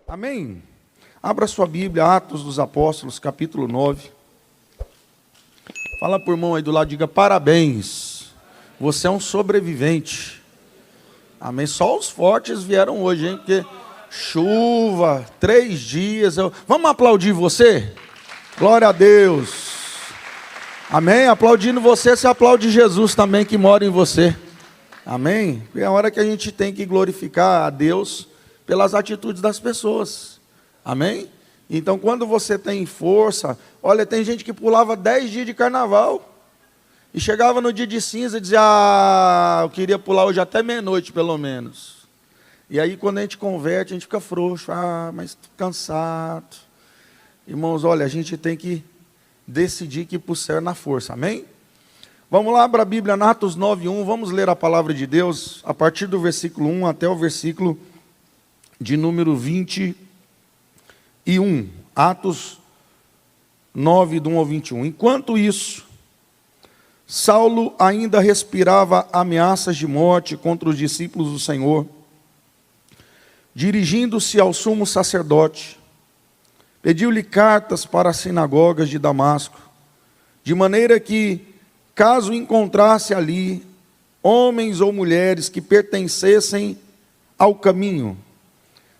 Amém? Abra sua Bíblia, Atos dos Apóstolos, capítulo 9. Fala para o irmão aí do lado, diga parabéns. Você é um sobrevivente. Amém? Só os fortes vieram hoje, hein? Porque chuva, 3 dias. Vamos aplaudir você? Glória a Deus. Amém? Aplaudindo você, você aplaude Jesus também que mora em você. Amém? É a hora que a gente tem que glorificar a Deus pelas atitudes das pessoas. Amém? Então, quando você tem força, olha, tem gente que pulava 10 dias de carnaval e chegava no dia de cinza e dizia, eu queria pular hoje até meia-noite, pelo menos. E aí, quando a gente converte, a gente fica frouxo, mas estou cansado. Irmãos, olha, a gente tem que decidir que ir para o céu na força, amém? Vamos lá, abra a Bíblia, em Atos 9:1, vamos ler a palavra de Deus, a partir do versículo 1 até o versículo de número 21. Atos 9, do 1 ao 21. Enquanto isso, Saulo ainda respirava ameaças de morte contra os discípulos do Senhor. Dirigindo-se ao sumo sacerdote, pediu-lhe cartas para as sinagogas de Damasco, de maneira que, caso encontrasse ali homens ou mulheres que pertencessem ao caminho,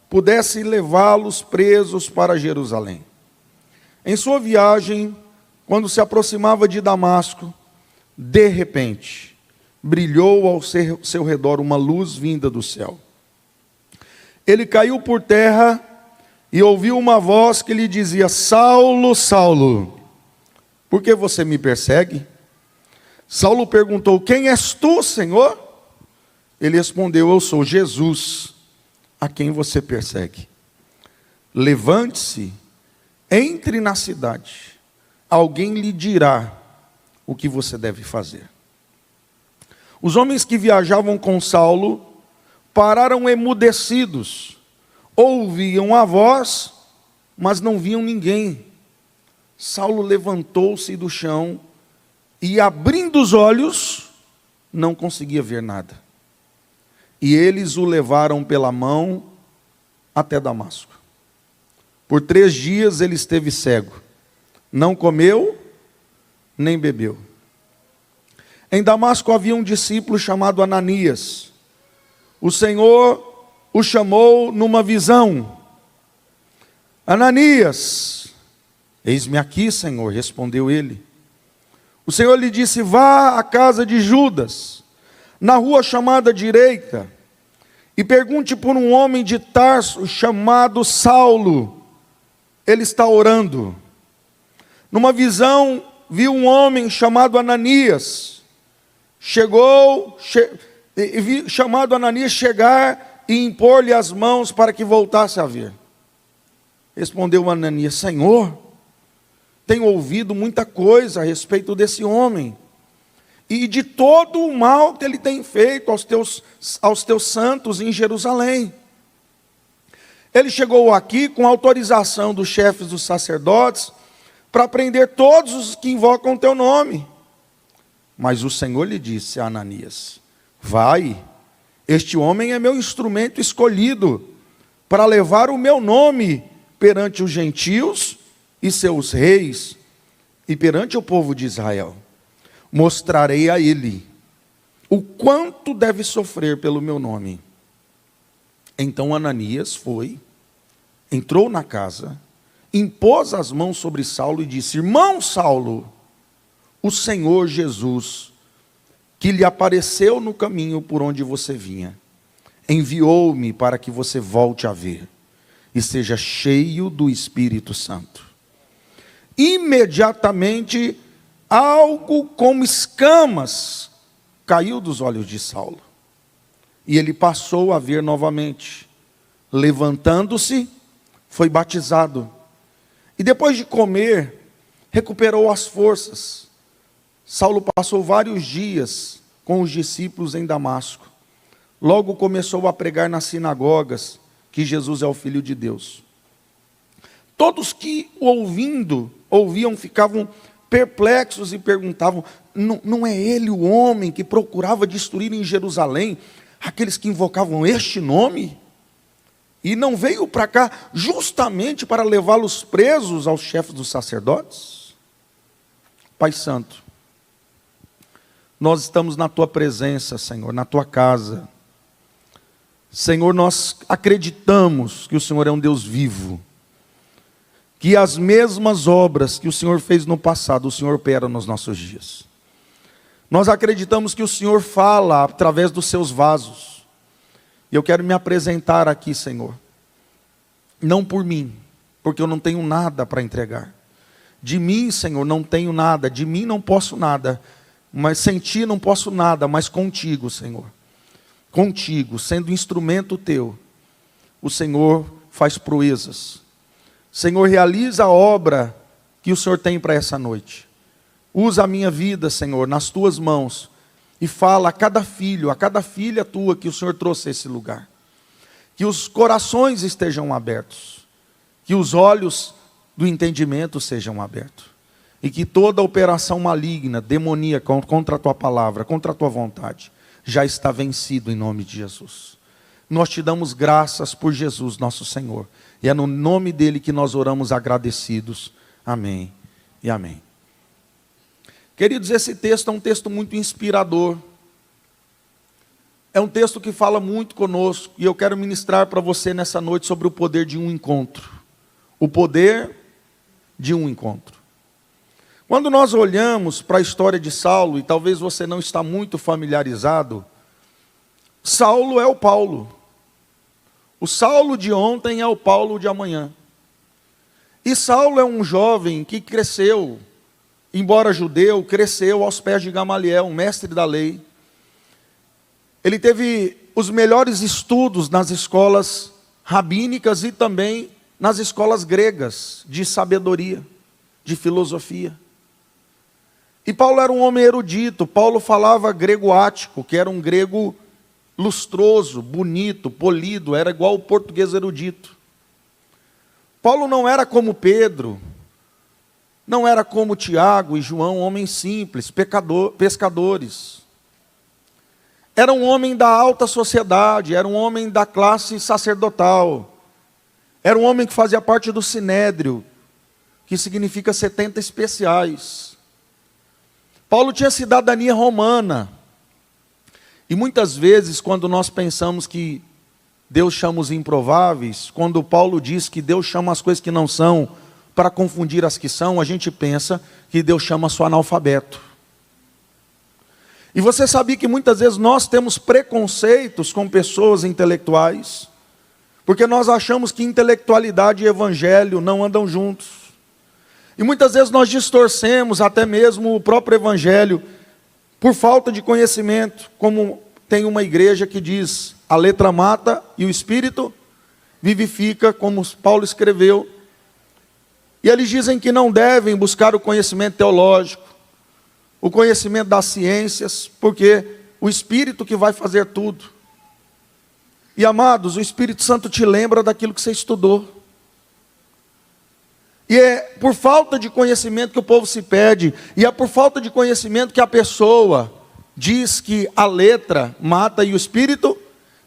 pudesse levá-los presos para Jerusalém. Em sua viagem, quando se aproximava de Damasco, de repente, brilhou ao seu redor uma luz vinda do céu. Ele caiu por terra e ouviu uma voz que lhe dizia, Saulo, Saulo, por que você me persegue? Saulo perguntou, quem és tu, Senhor? Ele respondeu, eu sou Jesus, a quem você persegue. Levante-se, entre na cidade, alguém lhe dirá o que você deve fazer. Os homens que viajavam com Saulo pararam emudecidos, ouviam a voz, mas não viam ninguém. Saulo levantou-se do chão e, abrindo os olhos, não conseguia ver nada. E eles o levaram pela mão até Damasco. Por 3 dias ele esteve cego, não comeu, nem bebeu. Em Damasco havia um discípulo chamado Ananias. O Senhor o chamou numa visão. Ananias, eis-me aqui, Senhor, respondeu ele. O Senhor lhe disse, vá à casa de Judas, na rua chamada direita, e pergunte por um homem de Tarso chamado Saulo. Ele está orando. Numa visão, viu um homem chamado Ananias. Chamado Ananias chegar e impor-lhe as mãos para que voltasse a ver. Respondeu Ananias, Senhor, tenho ouvido muita coisa a respeito desse homem, e de todo o mal que ele tem feito aos teus santos em Jerusalém. Ele chegou aqui com autorização dos chefes dos sacerdotes, para prender todos os que invocam o teu nome. Mas o Senhor lhe disse a Ananias, vai, este homem é meu instrumento escolhido, para levar o meu nome perante os gentios e seus reis, e perante o povo de Israel. Mostrarei a ele o quanto deve sofrer pelo meu nome. Então Ananias foi, entrou na casa, impôs as mãos sobre Saulo e disse, irmão Saulo, o Senhor Jesus, que lhe apareceu no caminho por onde você vinha, enviou-me para que você volte a ver e seja cheio do Espírito Santo. Imediatamente, algo como escamas caiu dos olhos de Saulo. E ele passou a ver novamente. Levantando-se, foi batizado. E depois de comer, recuperou as forças. Saulo passou vários dias com os discípulos em Damasco. Logo começou a pregar nas sinagogas que Jesus é o Filho de Deus. Todos que ouviam, ficavam perplexos e perguntavam, não é ele o homem que procurava destruir em Jerusalém aqueles que invocavam este nome? E não veio para cá justamente para levá-los presos aos chefes dos sacerdotes? Pai Santo, nós estamos na Tua presença, Senhor, na Tua casa. Senhor, nós acreditamos que o Senhor é um Deus vivo, que as mesmas obras que o Senhor fez no passado, o Senhor opera nos nossos dias. Nós acreditamos que o Senhor fala através dos seus vasos. E eu quero me apresentar aqui, Senhor, não por mim, porque eu não tenho nada para entregar. De mim, Senhor, não tenho nada, de mim não posso nada, mas sem Ti não posso nada, mas contigo, Senhor. Contigo, sendo instrumento Teu, o Senhor faz proezas. Senhor, realiza a obra que o Senhor tem para essa noite. Usa a minha vida, Senhor, nas Tuas mãos. E fala a cada filho, a cada filha Tua que o Senhor trouxe a esse lugar. Que os corações estejam abertos. Que os olhos do entendimento sejam abertos. E que toda operação maligna, demoníaca, contra a Tua palavra, contra a Tua vontade, já está vencido em nome de Jesus. Nós Te damos graças por Jesus, nosso Senhor. E é no nome dEle que nós oramos agradecidos. Amém e amém. Queridos, esse texto é um texto muito inspirador. É um texto que fala muito conosco. E eu quero ministrar para você nessa noite sobre o poder de um encontro. O poder de um encontro. Quando nós olhamos para a história de Saulo, e talvez você não está muito familiarizado, Saulo é o Paulo. O Saulo de ontem é o Paulo de amanhã. E Saulo é um jovem que cresceu, embora judeu, cresceu aos pés de Gamaliel, um mestre da lei. Ele teve os melhores estudos nas escolas rabínicas e também nas escolas gregas de sabedoria, de filosofia. E Paulo era um homem erudito. Paulo falava grego ático, que era um grego lustroso, bonito, polido, era igual o português erudito. Paulo não era como Pedro, não era como Tiago e João, homens simples, pescadores. Era um homem da alta sociedade, era um homem da classe sacerdotal. Era um homem que fazia parte do Sinédrio, que significa 70 especiais. Paulo tinha cidadania romana. E muitas vezes, quando nós pensamos que Deus chama os improváveis, quando Paulo diz que Deus chama as coisas que não são para confundir as que são, a gente pensa que Deus chama só analfabeto. E você sabia que muitas vezes nós temos preconceitos com pessoas intelectuais, porque nós achamos que intelectualidade e evangelho não andam juntos. E muitas vezes nós distorcemos até mesmo o próprio evangelho, por falta de conhecimento, como tem uma igreja que diz, a letra mata e o espírito vivifica, como Paulo escreveu. E eles dizem que não devem buscar o conhecimento teológico, o conhecimento das ciências, porque o Espírito que vai fazer tudo. E amados, o Espírito Santo te lembra daquilo que você estudou. E é por falta de conhecimento que o povo se perde, e é por falta de conhecimento que a pessoa diz que a letra mata e o Espírito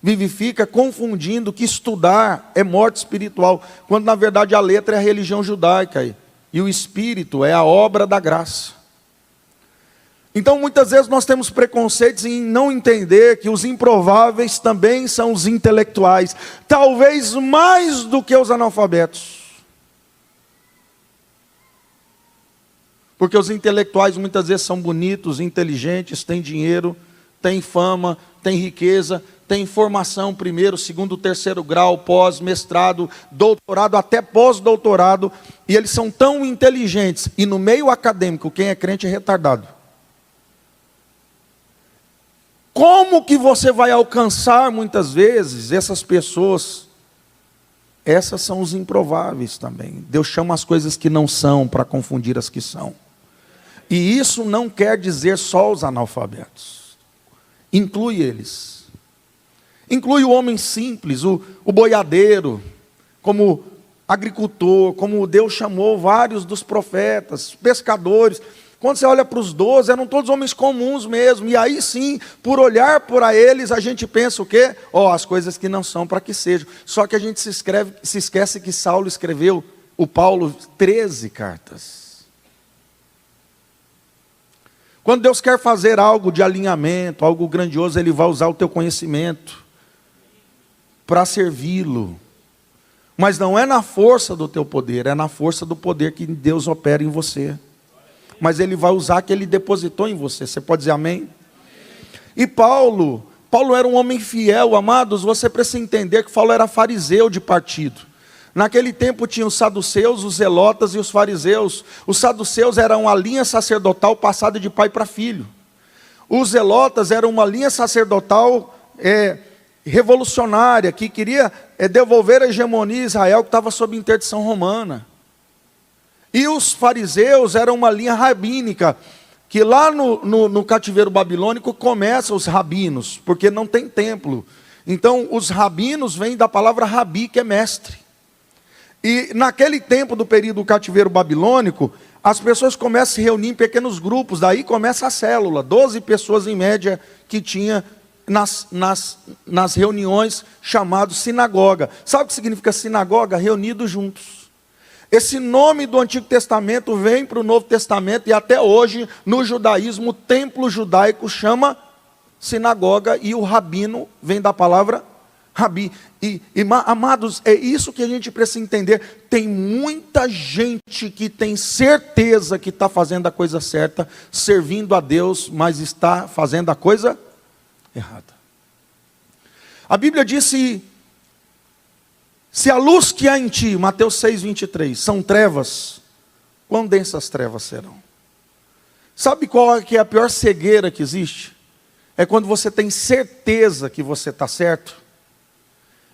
vivifica, confundindo que estudar é morte espiritual, quando na verdade a letra é a religião judaica, e o Espírito é a obra da graça. Então muitas vezes nós temos preconceitos em não entender que os improváveis também são os intelectuais, talvez mais do que os analfabetos. Porque os intelectuais muitas vezes são bonitos, inteligentes, têm dinheiro, têm fama, têm riqueza, têm formação primeiro, segundo, terceiro grau, pós-mestrado, doutorado, até pós-doutorado, e eles são tão inteligentes, e no meio acadêmico, quem é crente é retardado. Como que você vai alcançar muitas vezes essas pessoas? Essas são os improváveis também. Deus chama as coisas que não são para confundir as que são. E isso não quer dizer só os analfabetos. Inclui eles. Inclui o homem simples, o boiadeiro, como agricultor, como Deus chamou vários dos profetas, pescadores. Quando você olha para os 12, eram todos homens comuns mesmo. E aí sim, por olhar para eles, a gente pensa o quê? As coisas que não são para que sejam. Só que a gente se esquece que Saulo escreveu, o Paulo, 13 cartas. Quando Deus quer fazer algo de alinhamento, algo grandioso, Ele vai usar o teu conhecimento para servi-lo. Mas não é na força do teu poder, é na força do poder que Deus opera em você. Mas Ele vai usar que Ele depositou em você. Você pode dizer amém? E Paulo era um homem fiel, amados. Você precisa entender que Paulo era fariseu de partido. Naquele tempo tinha os saduceus, os zelotas e os fariseus. Os saduceus eram uma linha sacerdotal passada de pai para filho. Os zelotas eram uma linha sacerdotal revolucionária, que queria devolver a hegemonia a Israel, que estava sob interdição romana. E os fariseus eram uma linha rabínica, que lá no cativeiro babilônico começam os rabinos, porque não tem templo. Então os rabinos vêm da palavra rabi, que é mestre. E naquele tempo do período do cativeiro babilônico, as pessoas começam a se reunir em pequenos grupos, daí começa a célula, 12 pessoas em média que tinha nas reuniões, chamado sinagoga. Sabe o que significa sinagoga? Reunidos juntos. Esse nome do Antigo Testamento vem para o Novo Testamento, e até hoje, no judaísmo, o templo judaico chama sinagoga, e o rabino vem da palavra rabi. Amados, é isso que a gente precisa entender. Tem muita gente que tem certeza que está fazendo a coisa certa, servindo a Deus, mas está fazendo a coisa errada. A Bíblia disse: se a luz que há em ti, Mateus 6:23, são trevas, quão densas trevas serão? Sabe qual é a pior cegueira que existe? É quando você tem certeza que você está certo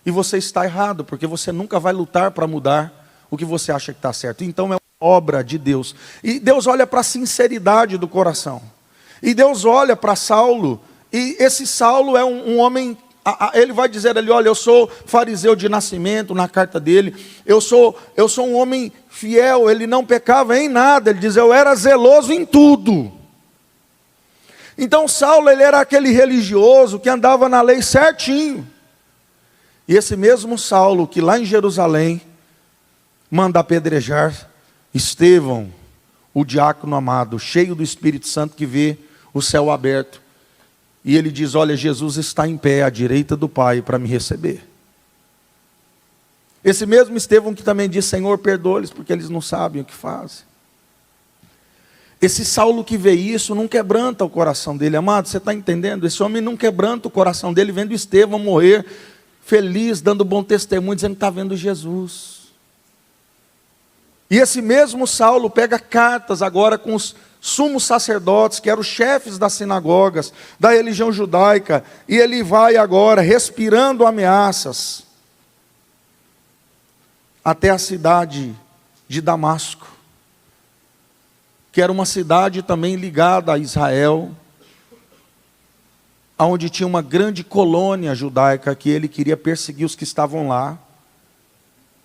e você está errado, porque você nunca vai lutar para mudar o que você acha que está certo. Então é uma obra de Deus. E Deus olha para a sinceridade do coração. E Deus olha para Saulo, e esse Saulo é um homem. Ele vai dizer ali: olha, eu sou fariseu de nascimento, na carta dele, eu sou um homem fiel, ele não pecava em nada, ele diz: eu era zeloso em tudo. Então Saulo, ele era aquele religioso que andava na lei certinho. E esse mesmo Saulo que lá em Jerusalém manda apedrejar Estevão, o diácono amado, cheio do Espírito Santo, que vê o céu aberto. E ele diz: olha, Jesus está em pé à direita do Pai para me receber. Esse mesmo Estevão que também diz: Senhor, perdoa-lhes, porque eles não sabem o que fazem. Esse Saulo que vê isso não quebranta o coração dele, amado, você está entendendo? Esse homem não quebranta o coração dele vendo Estevão morrer feliz, dando bom testemunho, dizendo que está vendo Jesus. E esse mesmo Saulo pega cartas agora com os sumos sacerdotes, que eram os chefes das sinagogas, da religião judaica, e ele vai agora, respirando ameaças, até a cidade de Damasco, que era uma cidade também ligada a Israel, onde tinha uma grande colônia judaica, que ele queria perseguir os que estavam lá,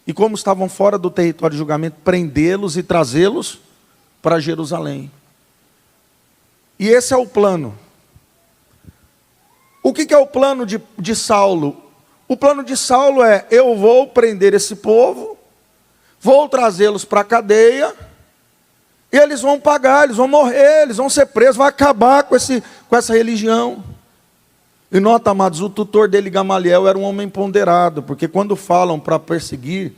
e como estavam fora do território de julgamento, prendê-los e trazê-los para Jerusalém. E esse é o plano. O que é o plano de Saulo? O plano de Saulo é: eu vou prender esse povo, vou trazê-los para a cadeia, e eles vão pagar, eles vão morrer, eles vão ser presos, vai acabar com essa religião. E nota, amados, o tutor dele, Gamaliel, era um homem ponderado, porque quando falam para perseguir,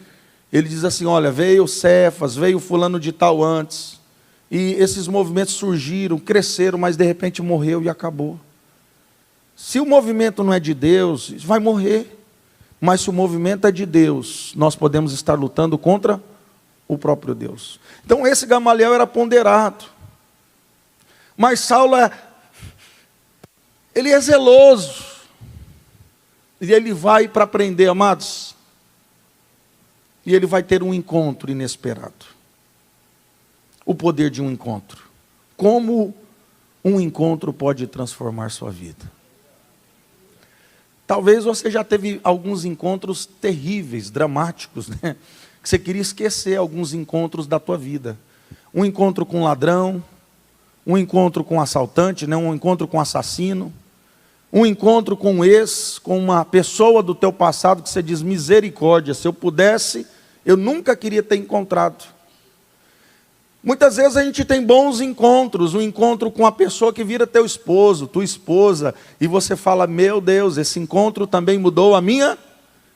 ele diz assim: olha, veio Cefas, veio fulano de tal antes, e esses movimentos surgiram, cresceram, mas de repente morreu e acabou. Se o movimento não é de Deus, vai morrer. Mas se o movimento é de Deus, nós podemos estar lutando contra o próprio Deus. Então esse Gamaliel era ponderado. Mas Saulo ele é zeloso. E ele vai para prender, amados. E ele vai ter um encontro inesperado. O poder de um encontro. Como um encontro pode transformar sua vida? Talvez você já teve alguns encontros terríveis, dramáticos, né? Que você queria esquecer alguns encontros da tua vida. Um encontro com um ladrão, um encontro com um assaltante, né? Um encontro com um assassino, um encontro com um ex, com uma pessoa do teu passado que você diz, misericórdia, se eu pudesse, eu nunca queria ter encontrado. Muitas vezes a gente tem bons encontros, um encontro com a pessoa que vira teu esposo, tua esposa, e você fala, meu Deus, esse encontro também mudou a minha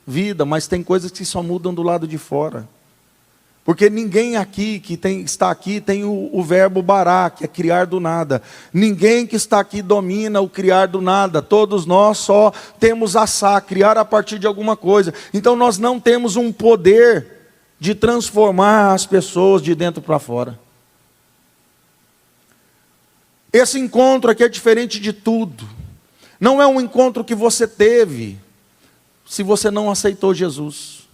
vida, mas tem coisas que só mudam do lado de fora. Porque ninguém aqui está aqui tem o verbo bará, que é criar do nada. Ninguém que está aqui domina o criar do nada. Todos nós só temos assá, criar a partir de alguma coisa. Então nós não temos um poder de transformar as pessoas de dentro para fora. Esse encontro aqui é diferente de tudo. Não é um encontro que você teve se você não aceitou Jesus.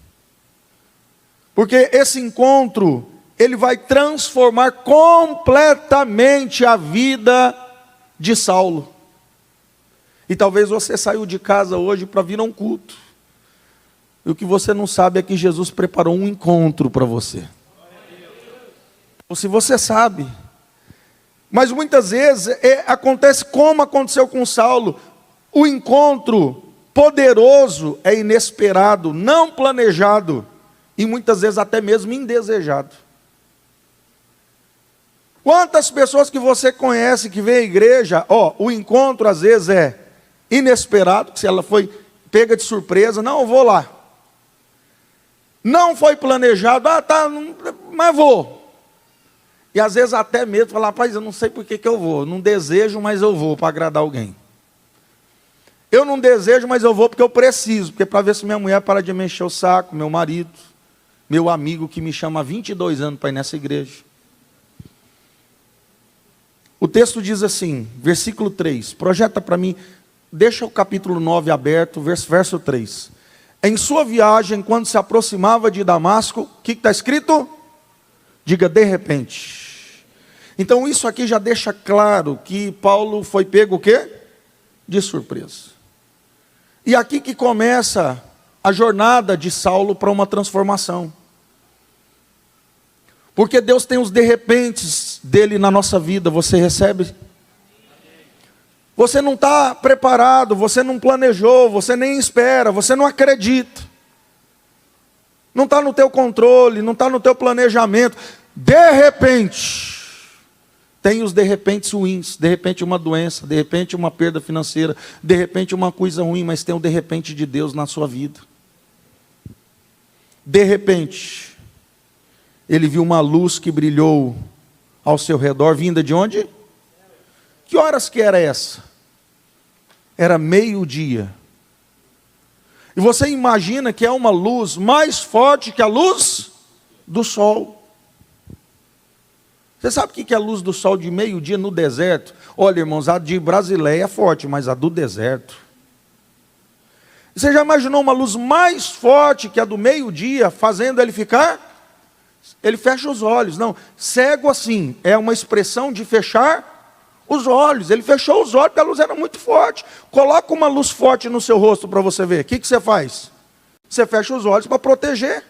Porque esse encontro, ele vai transformar completamente a vida de Saulo. E talvez você saiu de casa hoje para vir a um culto. E o que você não sabe é que Jesus preparou um encontro para você. Ou se você sabe. Mas muitas vezes acontece como aconteceu com Saulo. O encontro poderoso é inesperado, não planejado. E muitas vezes até mesmo indesejado. Quantas pessoas que você conhece que vem à igreja, o encontro às vezes é inesperado, se ela foi pega de surpresa, não, eu vou lá. Não foi planejado, mas vou. E às vezes até mesmo falar, rapaz, eu não sei por que eu vou, não desejo, mas eu vou para agradar alguém. Eu não desejo, mas eu vou porque eu preciso, porque para ver se minha mulher para de me encher o saco, meu marido, meu amigo que me chama há 22 anos para ir nessa igreja. O texto diz assim, versículo 3, projeta para mim, deixa o capítulo 9 aberto, verso 3. Em sua viagem, quando se aproximava de Damasco, o que está escrito? Diga, de repente. Então isso aqui já deixa claro que Paulo foi pego o quê? De surpresa. E aqui que começa a jornada de Saulo para uma transformação. Porque Deus tem os de repentes dele na nossa vida, você recebe? Você não está preparado, você não planejou, você nem espera, você não acredita. Não está no teu controle, não está no teu planejamento. De repente, tem os de repente ruins, de repente uma doença, de repente uma perda financeira, de repente uma coisa ruim, mas tem o de repente de Deus na sua vida. De repente, ele viu uma luz que brilhou ao seu redor, vinda de onde? Que horas que era essa? Era meio-dia. E você imagina que é uma luz mais forte que a luz do sol. Você sabe o que é a luz do sol de meio-dia no deserto? Olha, irmãos, a de Brasileia é forte, mas a do deserto. Você já imaginou uma luz mais forte que a do meio-dia, fazendo ele ficar? Ele fecha os olhos. Não, cego assim, é uma expressão de fechar os olhos. Ele fechou os olhos porque a luz era muito forte. Coloca uma luz forte no seu rosto para você ver. O que você faz? Você fecha os olhos para proteger.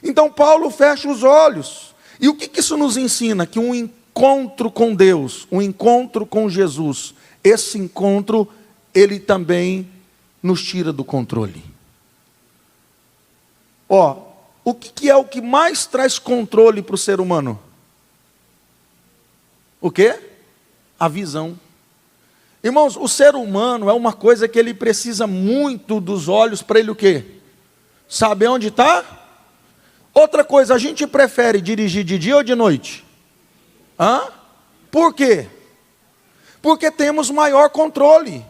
Então Paulo fecha os olhos. E o que isso nos ensina? Que um encontro com Deus, um encontro com Jesus, esse encontro, ele também nos tira do controle. O que é o que mais traz controle para o ser humano? O quê? A visão. Irmãos, o ser humano é uma coisa que ele precisa muito dos olhos para ele o quê? Saber onde está? Outra coisa, a gente prefere dirigir de dia ou de noite? Por quê? Porque temos maior controle.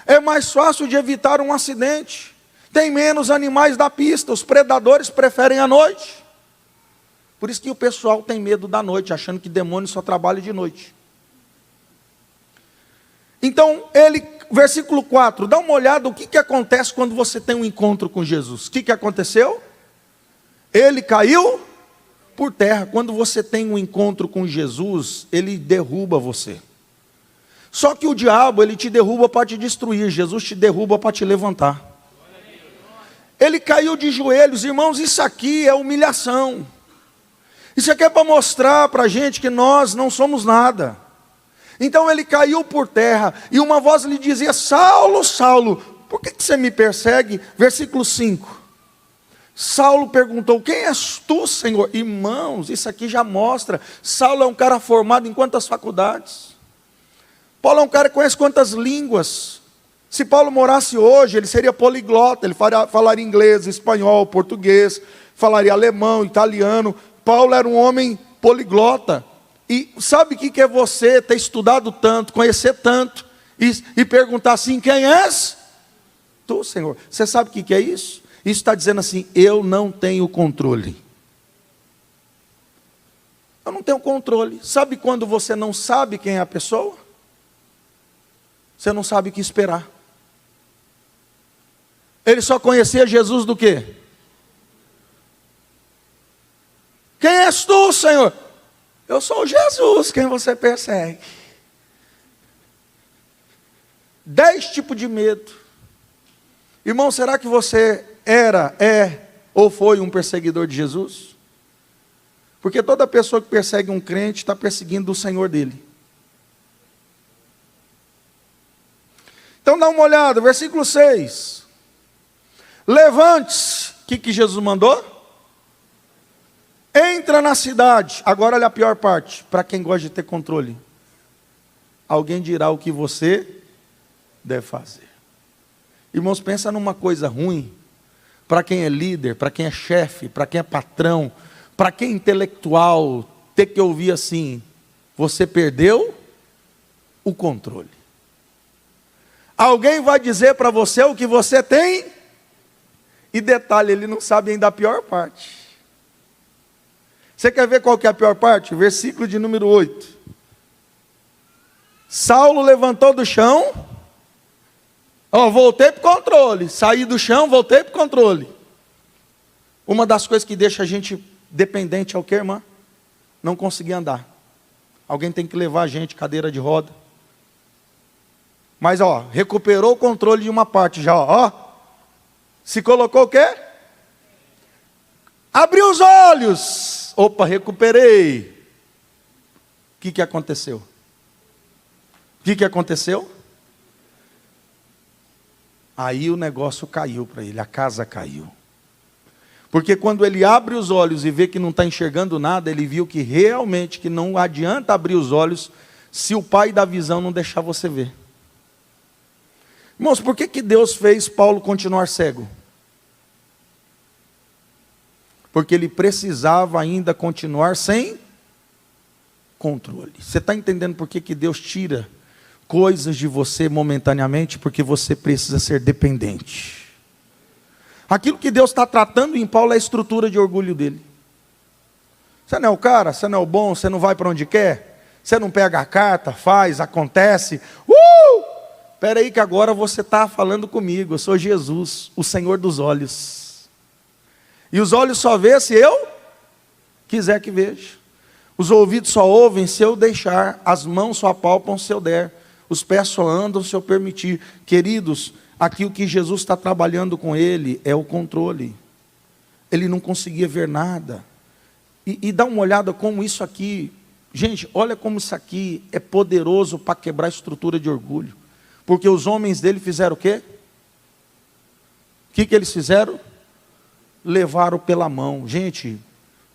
É mais fácil de evitar um acidente. Tem menos animais da pista, os predadores preferem a noite. Por isso que o pessoal tem medo da noite, achando que demônio só trabalha de noite. Então, versículo 4, dá uma olhada o que acontece quando você tem um encontro com Jesus. O que aconteceu? Ele caiu por terra. Quando você tem um encontro com Jesus, ele derruba você. Só que o diabo, ele te derruba para te destruir, Jesus te derruba para te levantar. Ele caiu de joelhos, irmãos, isso aqui é humilhação. Isso aqui é para mostrar para a gente que nós não somos nada. Então ele caiu por terra, e uma voz lhe dizia: Saulo, Saulo, por que você me persegue? Versículo 5. Saulo perguntou: quem és tu, Senhor? Irmãos, isso aqui já mostra, Saulo é um cara formado em quantas faculdades? Paulo é um cara que conhece quantas línguas? Se Paulo morasse hoje, ele seria poliglota, ele falaria inglês, espanhol, português, falaria alemão, italiano. Paulo era um homem poliglota. E sabe o que é você ter estudado tanto, conhecer tanto, e perguntar assim: quem és? Tu, Senhor. Você sabe o que é isso? Isso está dizendo assim: eu não tenho controle. Eu não tenho controle. Sabe quando você não sabe quem é a pessoa? Você não sabe o que esperar. Ele só conhecia Jesus do quê? Quem és tu, Senhor? Eu sou Jesus, quem você persegue. 10 tipos de medo. Irmão, será que você é ou foi um perseguidor de Jesus? Porque toda pessoa que persegue um crente está perseguindo o Senhor dele. Então dá uma olhada, versículo 6. Levante-se. O que Jesus mandou? Entra na cidade. Agora olha a pior parte, para quem gosta de ter controle. Alguém dirá o que você deve fazer. Irmãos, pensa numa coisa ruim, para quem é líder, para quem é chefe, para quem é patrão, para quem é intelectual, ter que ouvir assim: você perdeu o controle. Alguém vai dizer para você o que você tem, e detalhe, ele não sabe ainda a pior parte. Você quer ver qual que é a pior parte? Versículo de número 8. Saulo levantou do chão. Voltei para o controle. Saí do chão, voltei para o controle. Uma das coisas que deixa a gente dependente é o que, irmã? Não conseguir andar. Alguém tem que levar a gente, cadeira de roda. Mas recuperou o controle de uma parte já, Se colocou o quê? Abriu os olhos. Opa, recuperei. O que aconteceu? O que aconteceu? Aí o negócio caiu para ele, a casa caiu. Porque quando ele abre os olhos e vê que não está enxergando nada, ele viu que realmente que não adianta abrir os olhos se o pai da visão não deixar você ver. Irmãos, por que Deus fez Paulo continuar cego? Porque ele precisava ainda continuar sem controle. Você está entendendo por que Deus tira coisas de você momentaneamente? Porque você precisa ser dependente. Aquilo que Deus está tratando em Paulo é a estrutura de orgulho dele. Você não é o cara, você não é o bom, você não vai para onde quer, você não pega a carta, faz, acontece. Espera aí que agora você está falando comigo, eu sou Jesus, o Senhor dos olhos. E os olhos só vê se eu quiser que veja. Os ouvidos só ouvem se eu deixar. As mãos só apalpam se eu der. Os pés só andam se eu permitir. Queridos, aqui o que Jesus está trabalhando com ele é o controle. Ele não conseguia ver nada. E dá uma olhada como isso aqui... Gente, olha como isso aqui é poderoso para quebrar a estrutura de orgulho. Porque os homens dele fizeram o quê? O que eles fizeram? Levaram pela mão. Gente,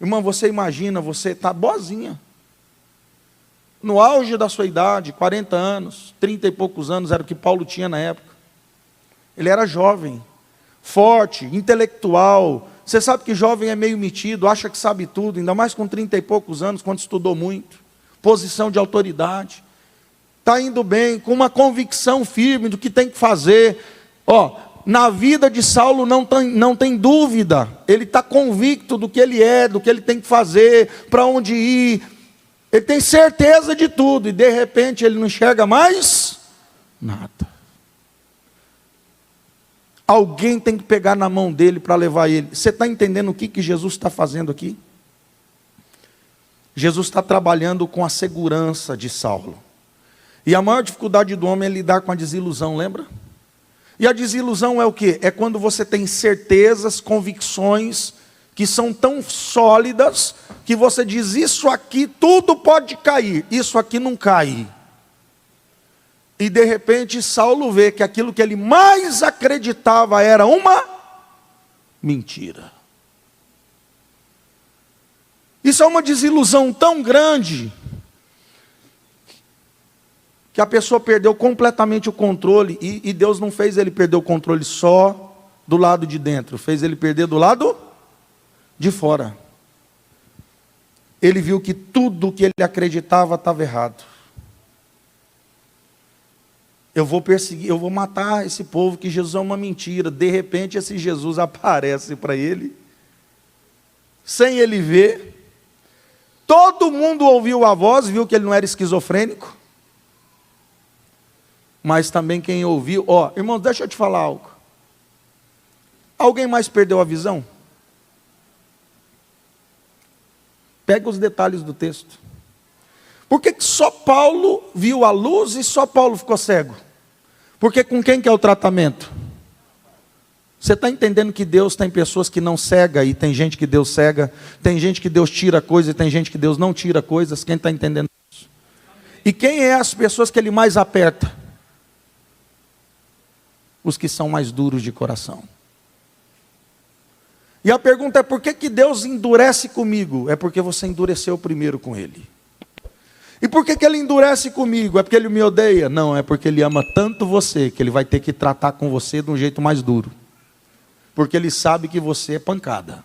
irmã, você imagina, você está boazinha. No auge da sua idade, 40 anos, 30 e poucos anos, era o que Paulo tinha na época. Ele era jovem, forte, intelectual. Você sabe que jovem é meio metido, acha que sabe tudo, ainda mais com 30 e poucos anos, quando estudou muito. Posição de autoridade. Está indo bem, com uma convicção firme do que tem que fazer. Na vida de Saulo não tem dúvida. Ele está convicto do que ele é, do que ele tem que fazer, para onde ir. Ele tem certeza de tudo. E de repente ele não enxerga mais nada. Alguém tem que pegar na mão dele para levar ele. Você está entendendo o que Jesus está fazendo aqui? Jesus está trabalhando com a segurança de Saulo. E a maior dificuldade do homem é lidar com a desilusão, lembra? E a desilusão é o quê? É quando você tem certezas, convicções, que são tão sólidas, que você diz, isso aqui tudo pode cair, isso aqui não cai. E de repente Saulo vê que aquilo que ele mais acreditava era uma mentira. Isso é uma desilusão tão grande que a pessoa perdeu completamente o controle, e Deus não fez ele perder o controle só do lado de dentro, fez ele perder do lado de fora. Ele viu que tudo que ele acreditava estava errado. Eu vou perseguir, eu vou matar esse povo, que Jesus é uma mentira. De repente esse Jesus aparece para ele, sem ele ver. Todo mundo ouviu a voz, viu que ele não era esquizofrênico. Mas também quem ouviu, irmãos, deixa eu te falar algo. Alguém mais perdeu a visão? Pega os detalhes do texto. Por que só Paulo viu a luz e só Paulo ficou cego? Porque com quem que é o tratamento? Você está entendendo que Deus tem pessoas que não cega, e tem gente que Deus cega, tem gente que Deus tira coisas, e tem gente que Deus não tira coisas? Quem está entendendo isso? E quem é as pessoas que Ele mais aperta? Os que são mais duros de coração. E a pergunta é: por que Deus endurece comigo? É porque você endureceu primeiro com Ele. E por que Ele endurece comigo? É porque Ele me odeia? Não, é porque Ele ama tanto você, que Ele vai ter que tratar com você de um jeito mais duro. Porque Ele sabe que você é pancada.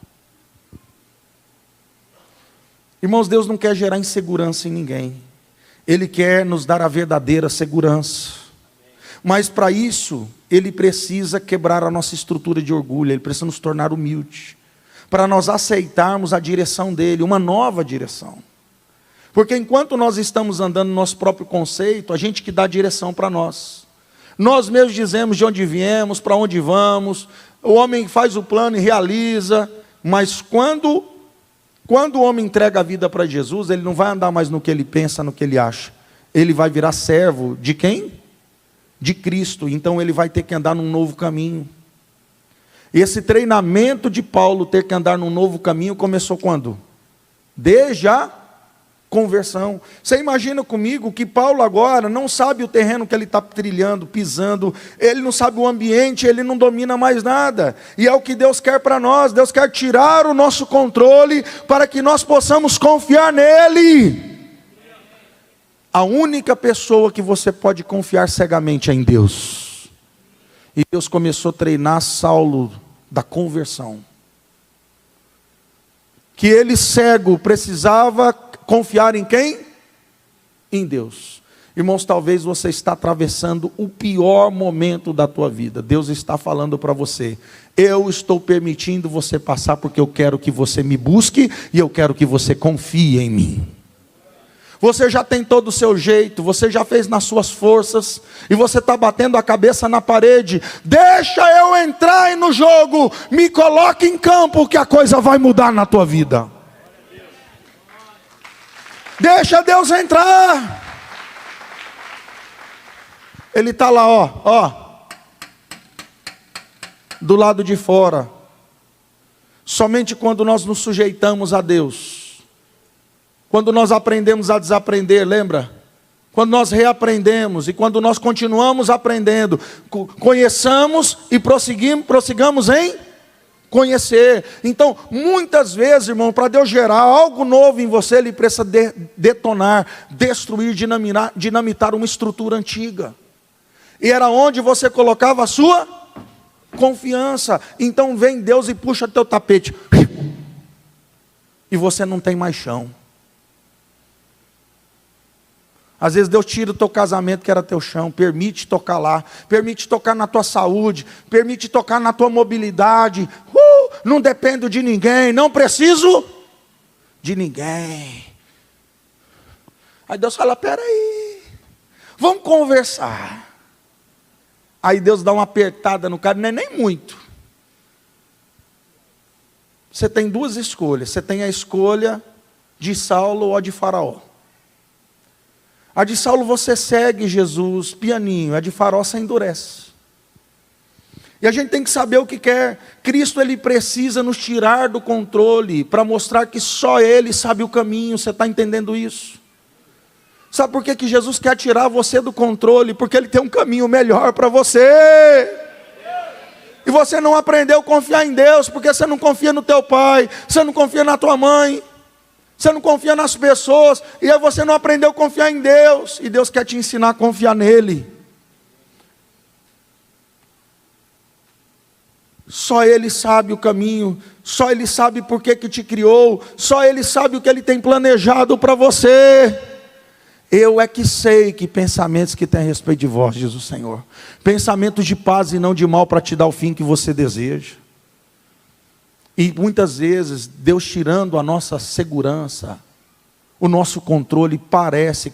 Irmãos, Deus não quer gerar insegurança em ninguém. Ele quer nos dar a verdadeira segurança. Mas para isso, Ele precisa quebrar a nossa estrutura de orgulho, Ele precisa nos tornar humildes, para nós aceitarmos a direção dEle, uma nova direção. Porque enquanto nós estamos andando no nosso próprio conceito, a gente que dá direção para nós. Nós mesmos dizemos de onde viemos, para onde vamos, o homem faz o plano e realiza, mas quando o homem entrega a vida para Jesus, ele não vai andar mais no que ele pensa, no que ele acha. Ele vai virar servo de quem? De Cristo. Então ele vai ter que andar num novo caminho. Esse treinamento de Paulo ter que andar num novo caminho começou quando? Desde a conversão. Você imagina comigo que Paulo agora não sabe o terreno que ele está trilhando, pisando, ele não sabe o ambiente, ele não domina mais nada. E é o que Deus quer para nós. Deus quer tirar o nosso controle para que nós possamos confiar nele. A única pessoa que você pode confiar cegamente é em Deus. E Deus começou a treinar Saulo da conversão. Que ele cego precisava confiar em quem? Em Deus. Irmãos, talvez você está atravessando o pior momento da tua vida. Deus está falando para você: eu estou permitindo você passar porque eu quero que você me busque e eu quero que você confie em mim. Você já tem todo o seu jeito, você já fez nas suas forças, e você está batendo a cabeça na parede. Deixa eu entrar aí no jogo, me coloque em campo que a coisa vai mudar na tua vida. Deixa Deus entrar. Ele está lá, do lado de fora. Somente quando nós nos sujeitamos a Deus, quando nós aprendemos a desaprender, lembra? Quando nós reaprendemos e quando nós continuamos aprendendo, conheçamos e prossigamos em conhecer. Então, muitas vezes, irmão, para Deus gerar algo novo em você, Ele precisa detonar, destruir, dinamitar uma estrutura antiga. E era onde você colocava a sua confiança. Então vem Deus e puxa teu tapete. E você não tem mais chão. Às vezes Deus tira o teu casamento, que era teu chão, permite tocar lá, permite tocar na tua saúde, permite tocar na tua mobilidade. Não dependo de ninguém, não preciso de ninguém. Aí Deus fala: peraí, vamos conversar. Aí Deus dá uma apertada no cara, não é nem muito. Você tem duas escolhas, você tem a escolha de Saulo ou a de Faraó. A de Saulo você segue Jesus pianinho, a de Faraó você endurece. E a gente tem que saber o que quer. Cristo, Ele precisa nos tirar do controle, para mostrar que só Ele sabe o caminho. Você está entendendo isso? Sabe por que Jesus quer tirar você do controle? Porque Ele tem um caminho melhor para você. E você não aprendeu a confiar em Deus, porque você não confia no teu pai, você não confia na tua mãe, você não confia nas pessoas, e aí você não aprendeu a confiar em Deus, e Deus quer te ensinar a confiar nele. Só Ele sabe o caminho, só Ele sabe por que te criou, só Ele sabe o que Ele tem planejado para você. Eu é que sei que pensamentos que tem a respeito de vós, diz o Senhor, pensamentos de paz e não de mal, para te dar o fim que você deseja. E muitas vezes Deus tirando a nossa segurança, o nosso controle,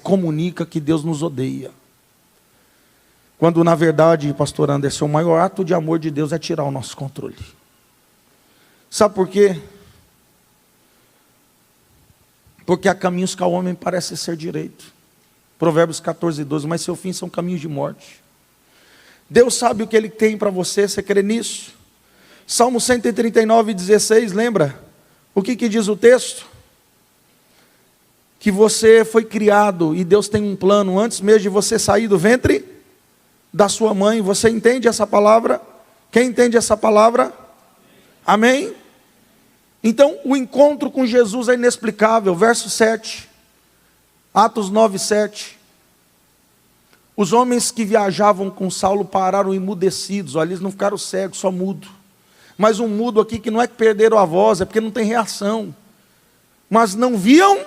comunica que Deus nos odeia. Quando na verdade, pastor Anderson, o maior ato de amor de Deus é tirar o nosso controle. Sabe por quê? Porque há caminhos que ao homem parece ser direito. Provérbios 14, 12, mas seu fim são caminhos de morte. Deus sabe o que Ele tem para você crê nisso? Salmo 139, 16, lembra? O que diz o texto? Que você foi criado e Deus tem um plano antes mesmo de você sair do ventre da sua mãe. Você entende essa palavra? Quem entende essa palavra? Amém? Então o encontro com Jesus é inexplicável. Verso 7, Atos 9, 7. Os homens que viajavam com Saulo pararam emudecidos. Olha, eles não ficaram cegos, só mudo. Mas um mudo aqui que não é que perderam a voz, é porque não tem reação. Mas não viam,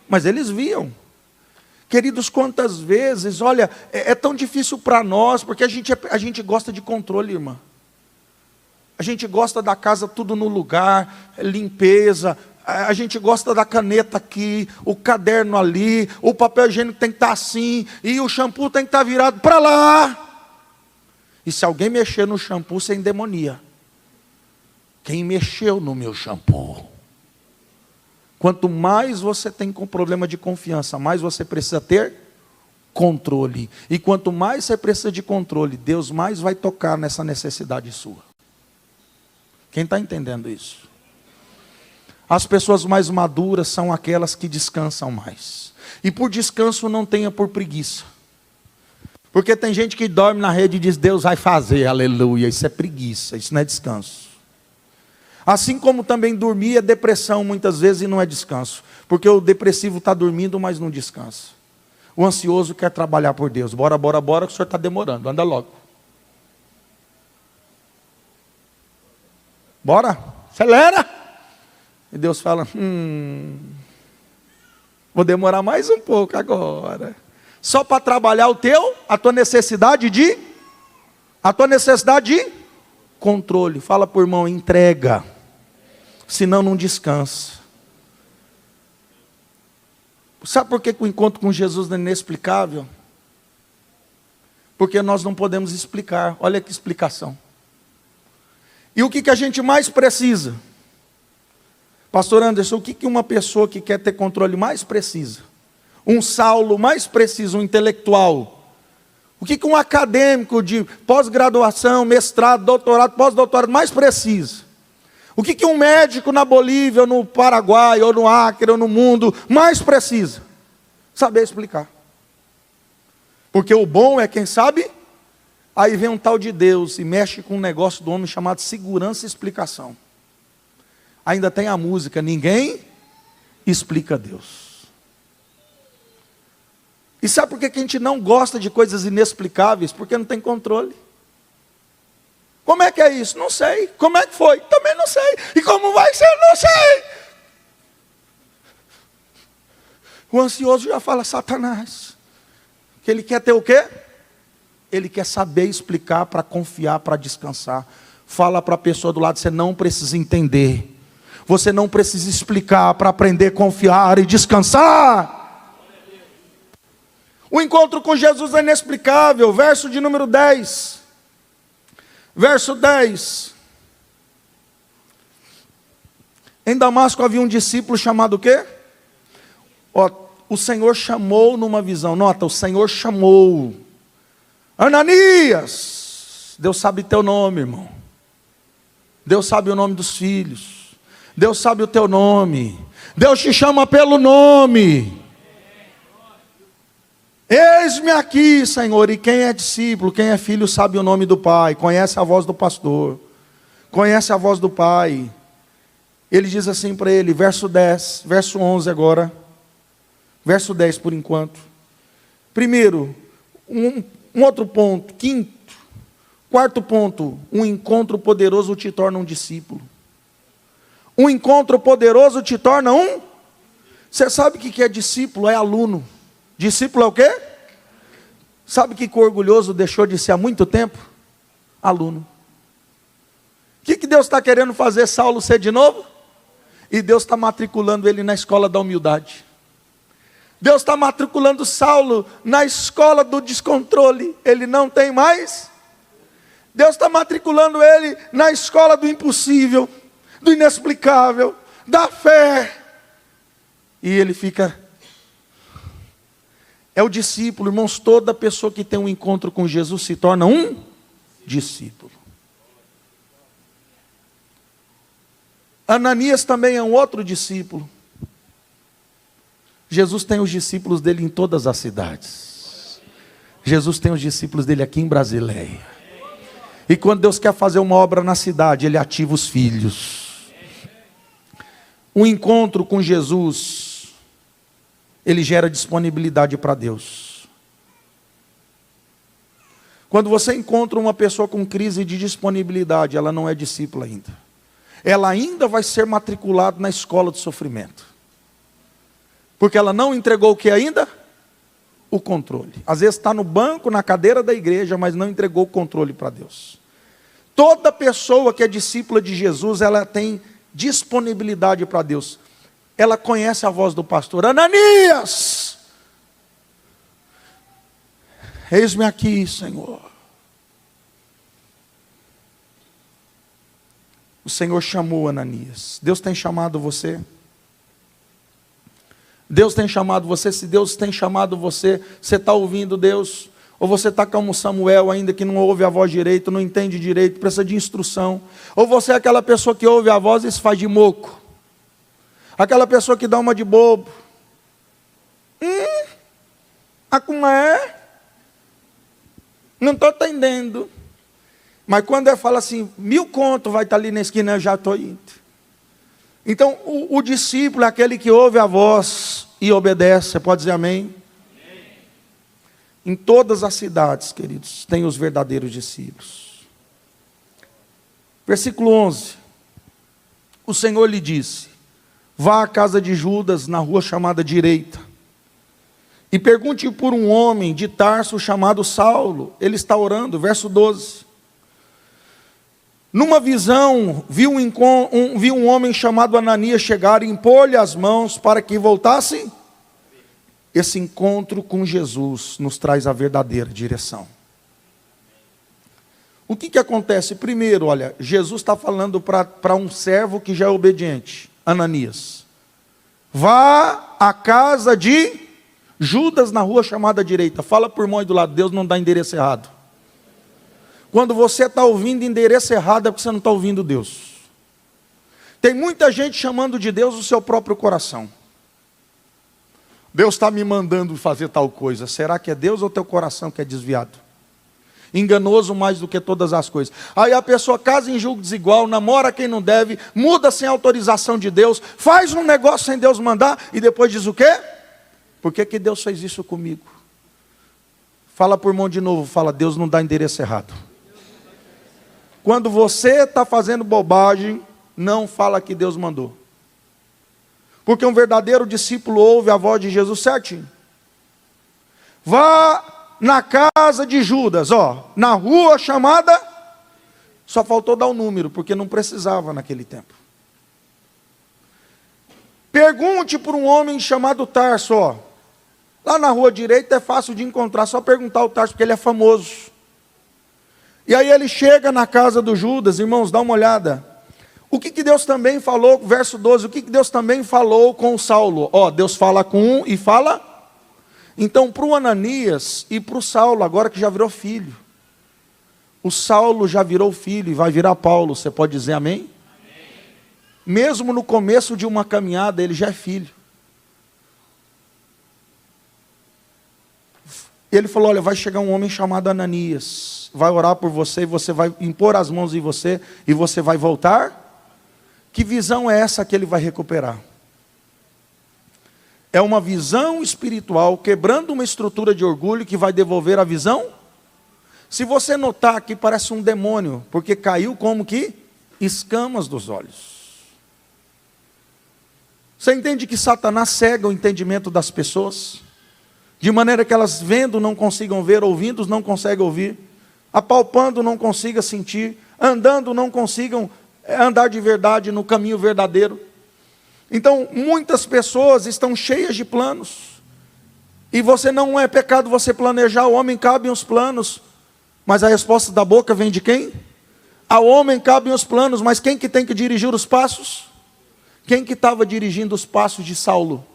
mas eles viam. Queridos, quantas vezes, olha, é tão difícil para nós, porque a gente gosta de controle, irmã. A gente gosta da casa tudo no lugar, limpeza. A gente gosta da caneta aqui, o caderno ali, o papel higiênico tem que estar assim, e o shampoo tem que estar virado para lá. E se alguém mexer no shampoo, você endemonia. Quem mexeu no meu shampoo? Quanto mais você tem com problema de confiança, mais você precisa ter controle. E quanto mais você precisa de controle, Deus mais vai tocar nessa necessidade sua. Quem está entendendo isso? As pessoas mais maduras são aquelas que descansam mais. E por descanso não tenha por preguiça. Porque tem gente que dorme na rede e diz, Deus vai fazer, aleluia. Isso é preguiça, isso não é descanso. Assim como também dormir é depressão muitas vezes e não é descanso. Porque o depressivo está dormindo, mas não descansa. O ansioso quer trabalhar por Deus. Bora, que o senhor está demorando, anda logo. Bora, acelera. E Deus fala, vou demorar mais um pouco agora. Só para trabalhar a tua necessidade de controle. Fala para o irmão, entrega. Senão não descansa. Sabe por que o encontro com Jesus é inexplicável? Porque nós não podemos explicar. Olha que explicação. E o que a gente mais precisa? Pastor Anderson, o que uma pessoa que quer ter controle mais precisa? Um Saulo mais preciso, um intelectual. O que um acadêmico de pós-graduação, mestrado, doutorado, pós-doutorado mais precisa? O que um médico na Bolívia, ou no Paraguai, ou no Acre, ou no mundo mais precisa? Saber explicar. Porque o bom é quem sabe. Aí vem um tal de Deus e mexe com um negócio do homem chamado segurança e explicação. Ainda tem a música, ninguém explica Deus. E sabe por que a gente não gosta de coisas inexplicáveis? Porque não tem controle. Como é que é isso? Não sei. Como é que foi? Também não sei. E como vai ser? Não sei. O ansioso já fala, Satanás. Que ele quer ter o quê? Ele quer saber explicar para confiar, para descansar. Fala para a pessoa do lado, você não precisa entender. Você não precisa explicar para aprender a confiar e descansar. O encontro com Jesus é inexplicável. Verso de número 10. Verso 10. Em Damasco havia um discípulo chamado o quê? O Senhor chamou numa visão. Nota, o Senhor chamou. Ananias. Deus sabe teu nome, irmão. Deus sabe o nome dos filhos. Deus sabe o teu nome. Deus te chama pelo nome. Eis-me aqui, Senhor. E quem é discípulo, quem é filho, sabe o nome do Pai, conhece a voz do pastor, conhece a voz do Pai. Ele diz assim para ele, verso 10, verso 11 agora, verso 10 por enquanto. Primeiro, um outro ponto, quarto ponto, um encontro poderoso te torna um discípulo. Um encontro poderoso te torna um? Você sabe o que é discípulo? É aluno. Discípulo é o quê? Sabe o que o orgulhoso deixou de ser há muito tempo? Aluno. O que Deus está querendo fazer Saulo ser de novo? E Deus está matriculando ele na escola da humildade. Deus está matriculando Saulo na escola do descontrole. Ele não tem mais. Deus está matriculando ele na escola do impossível, do inexplicável, da fé. E ele fica... É o discípulo, irmãos. Toda pessoa que tem um encontro com Jesus se torna um discípulo. Ananias também é um outro discípulo. Jesus tem os discípulos dele em todas as cidades. Jesus tem os discípulos dele aqui em Brasileia. E quando Deus quer fazer uma obra na cidade, Ele ativa os filhos. Um encontro com Jesus, ele gera disponibilidade para Deus. Quando você encontra uma pessoa com crise de disponibilidade, ela não é discípula ainda. Ela ainda vai ser matriculada na escola do sofrimento. Porque ela não entregou o que ainda? O controle. Às vezes está no banco, na cadeira da igreja, mas não entregou o controle para Deus. Toda pessoa que é discípula de Jesus, ela tem disponibilidade para Deus. Ela conhece a voz do pastor. Ananias! Eis-me aqui, Senhor. O Senhor chamou Ananias. Deus tem chamado você? Deus tem chamado você? Se Deus tem chamado você, você está ouvindo Deus? Ou você está como Samuel ainda, que não ouve a voz direito, não entende direito, precisa de instrução? Ou você é aquela pessoa que ouve a voz e se faz de moco? Aquela pessoa que dá uma de bobo? Como é? Não estou entendendo. Mas quando ele fala assim, 1000 conto vai estar ali na esquina, eu já estou indo. Então, o discípulo é aquele que ouve a voz e obedece. Você pode dizer amém? Amém. Em todas as cidades, queridos, tem os verdadeiros discípulos. Versículo 11. O Senhor lhe disse, vá à casa de Judas, na rua chamada Direita, e pergunte por um homem de Tarso chamado Saulo. Ele está orando, verso 12. Numa visão, viu um homem chamado Ananias chegar e impor-lhe as mãos para que voltasse. Esse encontro com Jesus nos traz a verdadeira direção. O que acontece? Primeiro, olha, Jesus está falando para um servo que já é obediente, Ananias. Vá à casa de Judas na rua chamada Direita. Fala por mão aí do lado, Deus não dá endereço errado. Quando você está ouvindo endereço errado, é porque você não está ouvindo Deus. Tem muita gente chamando de Deus o seu próprio coração. Deus está me mandando fazer tal coisa. Será que é Deus ou teu coração que é desviado? Enganoso mais do que todas as coisas. Aí a pessoa casa em julgo desigual, namora quem não deve, muda sem autorização de Deus, faz um negócio sem Deus mandar e depois diz o quê? Por que Deus fez isso comigo? Fala por mão de novo, fala, Deus não dá endereço errado. Quando você está fazendo bobagem, não fala que Deus mandou. Porque um verdadeiro discípulo ouve a voz de Jesus certinho. Vá na casa de Judas, na rua chamada, só faltou dar o número, porque não precisava naquele tempo. Pergunte por um homem chamado Tarso, lá na rua direita é fácil de encontrar, só perguntar o Tarso, porque ele é famoso. E aí ele chega na casa do Judas, irmãos, dá uma olhada. O que Deus também falou, verso 12, o que Deus também falou com o Saulo? Deus fala com um e fala. Então, para o Ananias e para o Saulo, agora que já virou filho. O Saulo já virou filho e vai virar Paulo, você pode dizer amém? Amém. mesmo no começo de uma caminhada, ele já é filho. Ele falou, olha, vai chegar um homem chamado Ananias, vai orar por você, e você vai impor as mãos em você, e você vai voltar. Que visão é essa que ele vai recuperar? É uma visão espiritual, quebrando uma estrutura de orgulho, que vai devolver a visão. Se você notar aqui, parece um demônio, porque caiu como que escamas dos olhos. Você entende que Satanás cega o entendimento das pessoas, de maneira que elas vendo não consigam ver, ouvindo não conseguem ouvir, apalpando não consigam sentir, andando não consigam andar de verdade no caminho verdadeiro. Então, muitas pessoas estão cheias de planos, e você não é pecado você planejar, o homem cabem os planos, mas a resposta da boca vem de quem? Ao homem cabem os planos, mas quem que tem que dirigir os passos? Quem que estava dirigindo os passos de Saulo?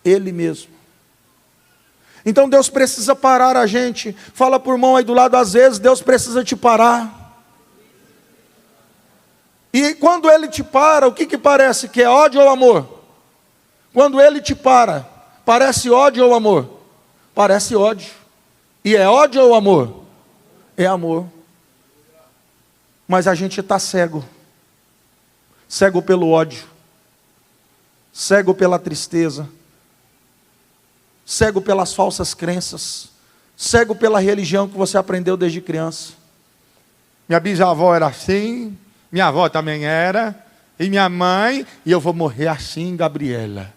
Ele mesmo. Então Deus precisa parar a gente. Fala por irmão aí do lado, às vezes Deus precisa te parar. E quando Ele te para, o que parece? Que é ódio ou amor? Quando Ele te para, parece ódio ou amor? Parece ódio. E é ódio ou amor? É amor. Mas a gente está cego. Cego pelo ódio, cego pela tristeza, cego pelas falsas crenças, cego pela religião que você aprendeu desde criança. Minha bisavó era assim, minha avó também era, e minha mãe, e eu vou morrer assim, Gabriela.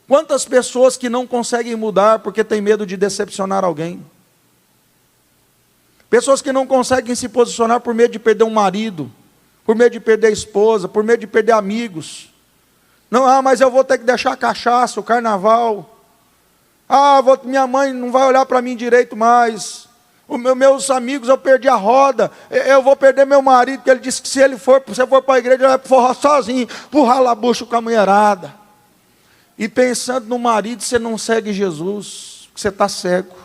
Quantas pessoas que não conseguem mudar porque tem medo de decepcionar alguém? Pessoas que não conseguem se posicionar por medo de perder um marido, por medo de perder a esposa, por medo de perder amigos. Não, mas eu vou ter que deixar a cachaça, o carnaval. Minha mãe não vai olhar para mim direito mais. Meus amigos, eu perdi a roda. Eu vou perder meu marido, porque ele disse que se você for para a igreja, ele vai forrar sozinho, pro ralabucho com a mulherada. E pensando no marido, você não segue Jesus, porque você está cego.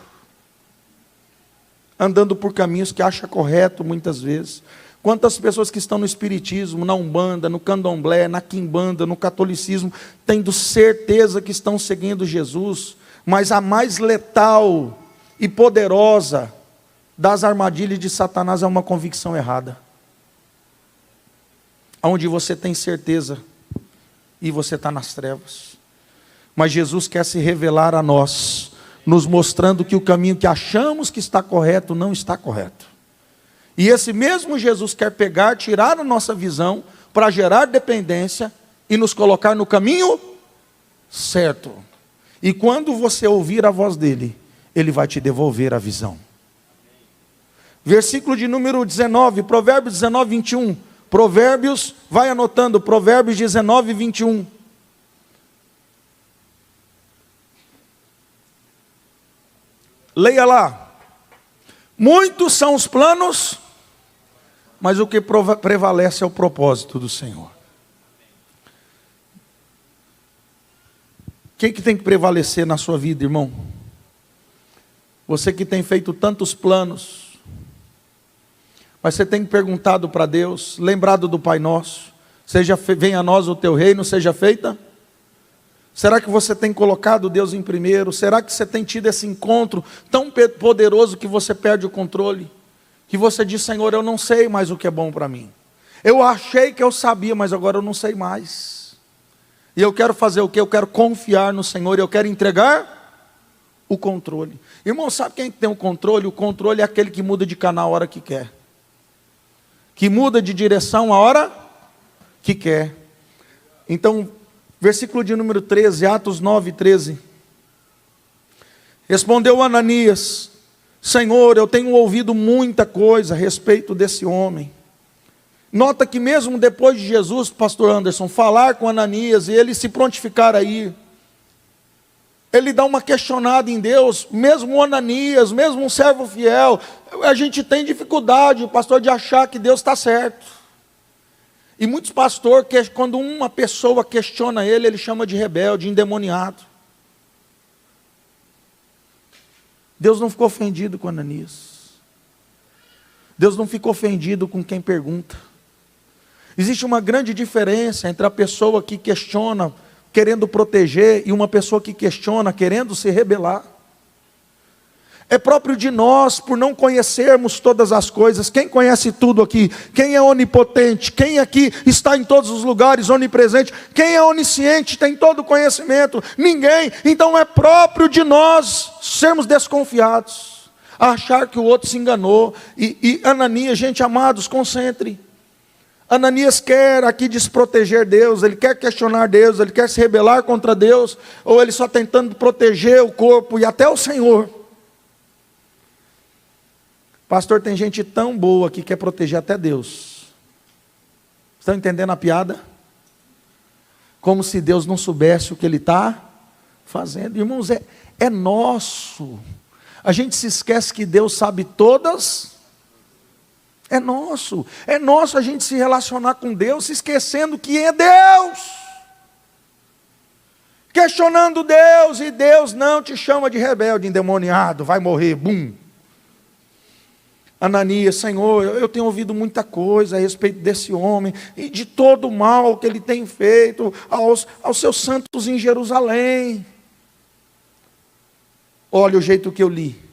Andando por caminhos que acha correto muitas vezes. Quantas pessoas que estão no espiritismo, na umbanda, no candomblé, na quimbanda, no catolicismo, tendo certeza que estão seguindo Jesus, mas a mais letal e poderosa das armadilhas de Satanás é uma convicção errada. Onde você tem certeza e você está nas trevas. Mas Jesus quer se revelar a nós, nos mostrando que o caminho que achamos que está correto, não está correto. E esse mesmo Jesus quer pegar, tirar a nossa visão, para gerar dependência, e nos colocar no caminho certo. E quando você ouvir a voz dele, ele vai te devolver a visão. Versículo de número 19, Provérbios 19, 21. Provérbios, vai anotando, Provérbios 19, 21. Leia lá. Muitos são os planos, mas o que prevalece é o propósito do Senhor. Quem que tem que prevalecer na sua vida, irmão? Você que tem feito tantos planos, mas você tem perguntado para Deus, lembrado do Pai Nosso, venha a nós o teu reino, seja feita. Será que você tem colocado Deus em primeiro? Será que você tem tido esse encontro tão poderoso que você perde o controle? Que você diz, Senhor, eu não sei mais o que é bom para mim. Eu achei que eu sabia, mas agora eu não sei mais. E eu quero fazer o quê? Eu quero confiar no Senhor, eu quero entregar o controle. Irmão, sabe quem tem o controle? O controle é aquele que muda de canal a hora que quer. Que muda de direção a hora que quer. Então, versículo de número 13, Atos 9, 13. Respondeu Ananias, Senhor, eu tenho ouvido muita coisa a respeito desse homem. Nota que mesmo depois de Jesus, pastor Anderson, falar com Ananias e ele se prontificar a ir, ele dá uma questionada em Deus, mesmo o Ananias, mesmo um servo fiel, a gente tem dificuldade, pastor, de achar que Deus está certo. E muitos pastores, quando uma pessoa questiona ele, ele chama de rebelde, endemoniado. Deus não ficou ofendido com Ananias. Deus não ficou ofendido com quem pergunta. Existe uma grande diferença entre a pessoa que questiona, querendo proteger, e uma pessoa que questiona, querendo se rebelar. É próprio de nós, por não conhecermos todas as coisas. Quem conhece tudo aqui? Quem é onipotente? Quem aqui está em todos os lugares, onipresente? Quem é onisciente, tem todo o conhecimento? Ninguém. Então é próprio de nós sermos desconfiados, achar que o outro se enganou. E Ananias, gente amados, concentre. Ananias quer aqui desproteger Deus, ele quer questionar Deus, ele quer se rebelar contra Deus, ou ele só tentando proteger o corpo e até o Senhor. Pastor, tem gente tão boa que quer proteger até Deus. Estão entendendo a piada? Como se Deus não soubesse o que Ele está fazendo. Irmãos, é nosso. A gente se esquece que Deus sabe todas. É nosso a gente se relacionar com Deus, se esquecendo que é Deus. Questionando Deus, e Deus não te chama de rebelde, endemoniado, vai morrer, bum. Ananias, Senhor, eu tenho ouvido muita coisa a respeito desse homem, e de todo o mal que ele tem feito aos seus santos em Jerusalém. Olha o jeito que eu li.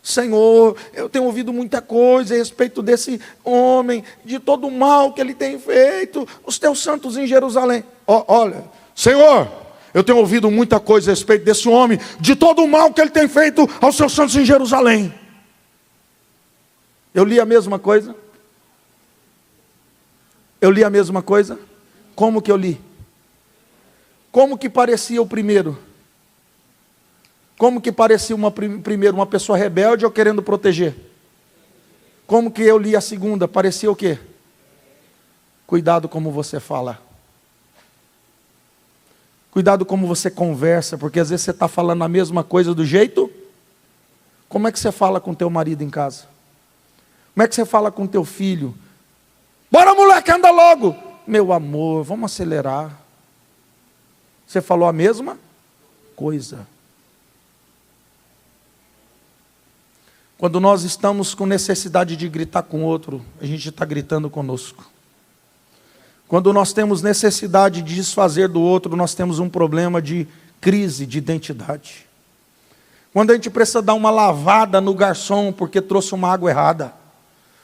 Senhor, eu tenho ouvido muita coisa a respeito desse homem, de todo o mal que ele tem feito, os teus santos em Jerusalém. Olha, Senhor, eu tenho ouvido muita coisa a respeito desse homem, de todo o mal que ele tem feito aos seus santos em Jerusalém. Eu li a mesma coisa? Eu li a mesma coisa? Como que eu li? Como que parecia o primeiro? Como que parecia primeiro uma pessoa rebelde ou querendo proteger? Como que eu li a segunda? Parecia o quê? Cuidado como você fala. Cuidado como você conversa, porque às vezes você está falando a mesma coisa do jeito. Como é que você fala com teu marido em casa? Como é que você fala com teu filho? Bora, moleque, anda logo. Meu amor, vamos acelerar. Você falou a mesma coisa. Quando nós estamos com necessidade de gritar com o outro, a gente está gritando conosco. Quando nós temos necessidade de desfazer do outro, nós temos um problema de crise de identidade. Quando a gente precisa dar uma lavada no garçom porque trouxe uma água errada,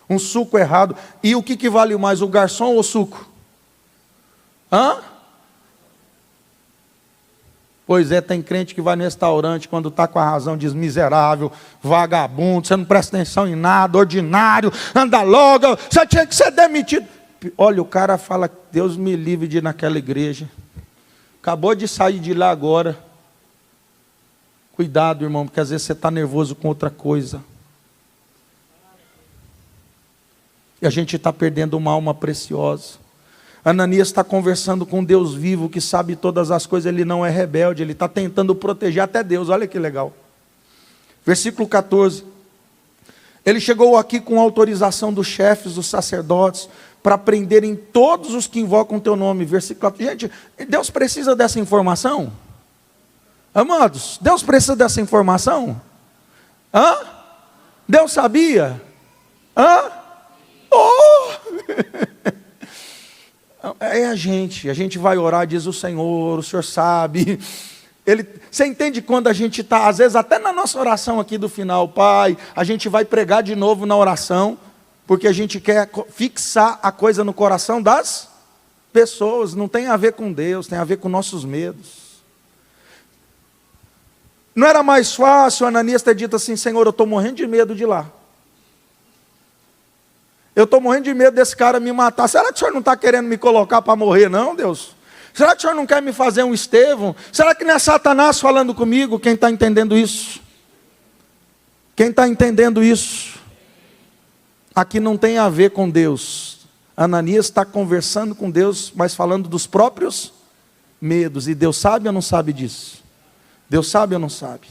um suco errado. E o que vale mais, o garçom ou o suco? Hã? Pois é, tem crente que vai no restaurante, quando está com a razão, diz miserável, vagabundo, você não presta atenção em nada, ordinário, anda logo, você tinha que ser demitido. Olha, o cara fala, Deus me livre de ir naquela igreja. Acabou de sair de lá agora. Cuidado, irmão, porque às vezes você está nervoso com outra coisa. E a gente está perdendo uma alma preciosa. Ananias está conversando com Deus vivo, que sabe todas as coisas, ele não é rebelde, ele está tentando proteger até Deus, olha que legal. Versículo 14. Ele chegou aqui com autorização dos chefes, dos sacerdotes, para prenderem todos os que invocam o teu nome. Versículo 14. Gente, Deus precisa dessa informação? Amados, Deus precisa dessa informação? Hã? Deus sabia? Hã? Oh! É a gente vai orar, diz o Senhor sabe. Você entende quando a gente está, às vezes até na nossa oração aqui do final, Pai, a gente vai pregar de novo na oração, porque a gente quer fixar a coisa no coração das pessoas, não tem a ver com Deus, tem a ver com nossos medos. Não era mais fácil Ananias ter dito assim, Senhor, eu estou morrendo de medo de ir lá. Eu estou morrendo de medo desse cara me matar. Será que o Senhor não está querendo me colocar para morrer, não, Deus? Será que o Senhor não quer me fazer um Estevão? Será que não é Satanás falando comigo? Quem está entendendo isso? Quem está entendendo isso? Aqui não tem a ver com Deus. Ananias está conversando com Deus, mas falando dos próprios medos. E Deus sabe ou não sabe disso? Deus sabe ou não sabe?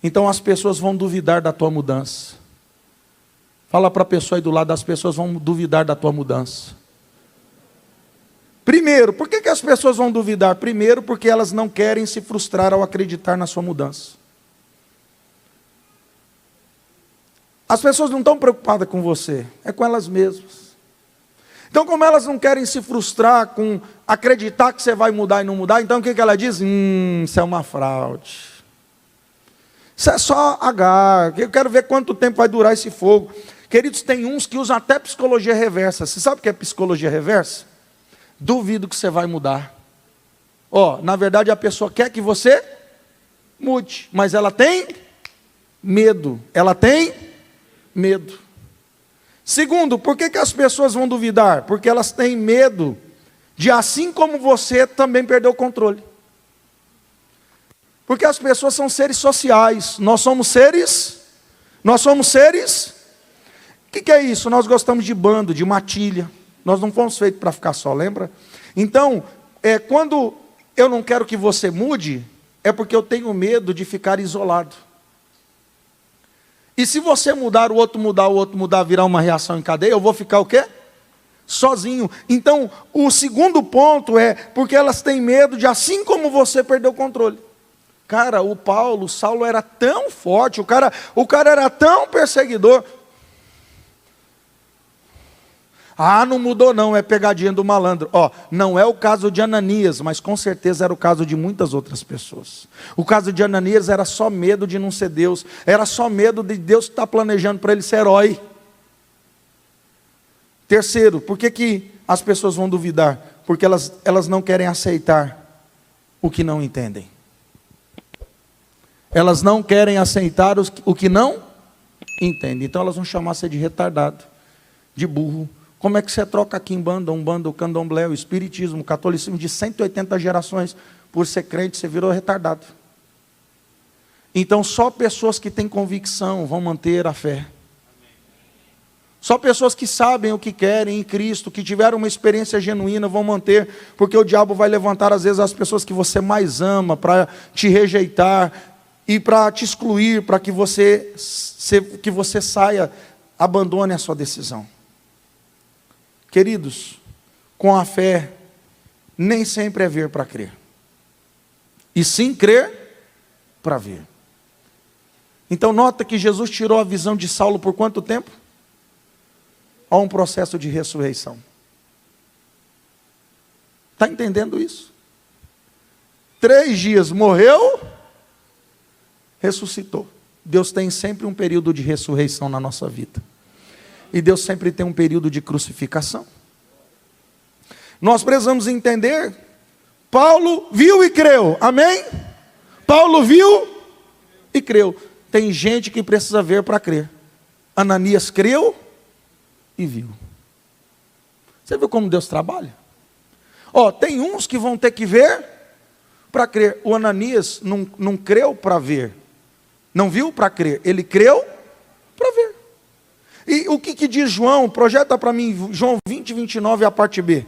Então as pessoas vão duvidar da tua mudança. Fala para a pessoa aí do lado, as pessoas vão duvidar da tua mudança. Primeiro, por que as pessoas vão duvidar? Primeiro, porque elas não querem se frustrar ao acreditar na sua mudança. As pessoas não estão preocupadas com você, é com elas mesmas. Então, como elas não querem se frustrar com acreditar que você vai mudar e não mudar, então o que ela diz? Isso é uma fraude. Isso é só agar. Eu quero ver quanto tempo vai durar esse fogo. Queridos, tem uns que usam até psicologia reversa. Você sabe o que é psicologia reversa? Duvido que você vai mudar. Na verdade a pessoa quer que você mude, mas ela tem medo. Ela tem medo. Segundo, por que as pessoas vão duvidar? Porque elas têm medo de, assim como você, também perder o controle. Porque as pessoas são seres sociais. Nós somos seres. O que é isso? Nós gostamos de bando, de matilha. Nós não fomos feitos para ficar só, lembra? Então, quando eu não quero que você mude, é porque eu tenho medo de ficar isolado. E se você mudar, o outro mudar, virar uma reação em cadeia, eu vou ficar o quê? Sozinho. Então, o segundo ponto é porque elas têm medo de, assim como você, perder o controle. Cara, o Saulo era tão forte, o cara era tão perseguidor. Não mudou não, é pegadinha do malandro. Não é o caso de Ananias, mas com certeza era o caso de muitas outras pessoas. O caso de Ananias era só medo de não ser Deus, era só medo de Deus estar planejando para ele ser herói. Terceiro, por que as pessoas vão duvidar? Porque elas não querem aceitar o que não entendem. Elas não querem aceitar o que não entendem. Então elas vão chamar você de retardado, de burro. Como é que você troca aqui em banda, umbanda, o candomblé, o espiritismo, o catolicismo de 180 gerações, por ser crente, você virou retardado. Então só pessoas que têm convicção vão manter a fé. Só pessoas que sabem o que querem em Cristo, que tiveram uma experiência genuína, vão manter, porque o diabo vai levantar às vezes as pessoas que você mais ama, para te rejeitar, e para te excluir, para que você saia, abandone a sua decisão. Queridos, com a fé, nem sempre é ver para crer, e sim crer para ver. Então nota que Jesus tirou a visão de Saulo por quanto tempo? Há um processo de ressurreição. Está entendendo isso? 3 dias morreu, ressuscitou. Deus tem sempre um período de ressurreição na nossa vida. E Deus sempre tem um período de crucificação. Nós precisamos entender, Paulo viu e creu, amém? Paulo viu e creu. Tem gente que precisa ver para crer. Ananias creu e viu. Você viu como Deus trabalha? Tem uns que vão ter que ver para crer. O Ananias não creu para ver. Não viu para crer. Ele creu para ver. E o que diz João? Projeta para mim João 20, 29 a parte B.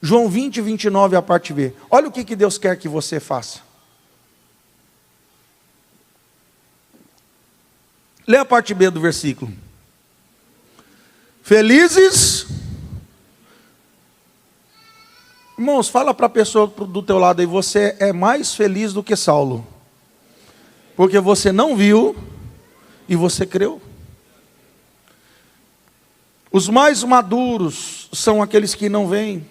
João 20, 29 a parte B. Olha o que Deus quer que você faça. Lê a parte B do versículo. Felizes. Irmãos, fala para a pessoa do teu lado aí, você é mais feliz do que Saulo. Porque você não viu e você creu. Os mais maduros são aqueles que não veem.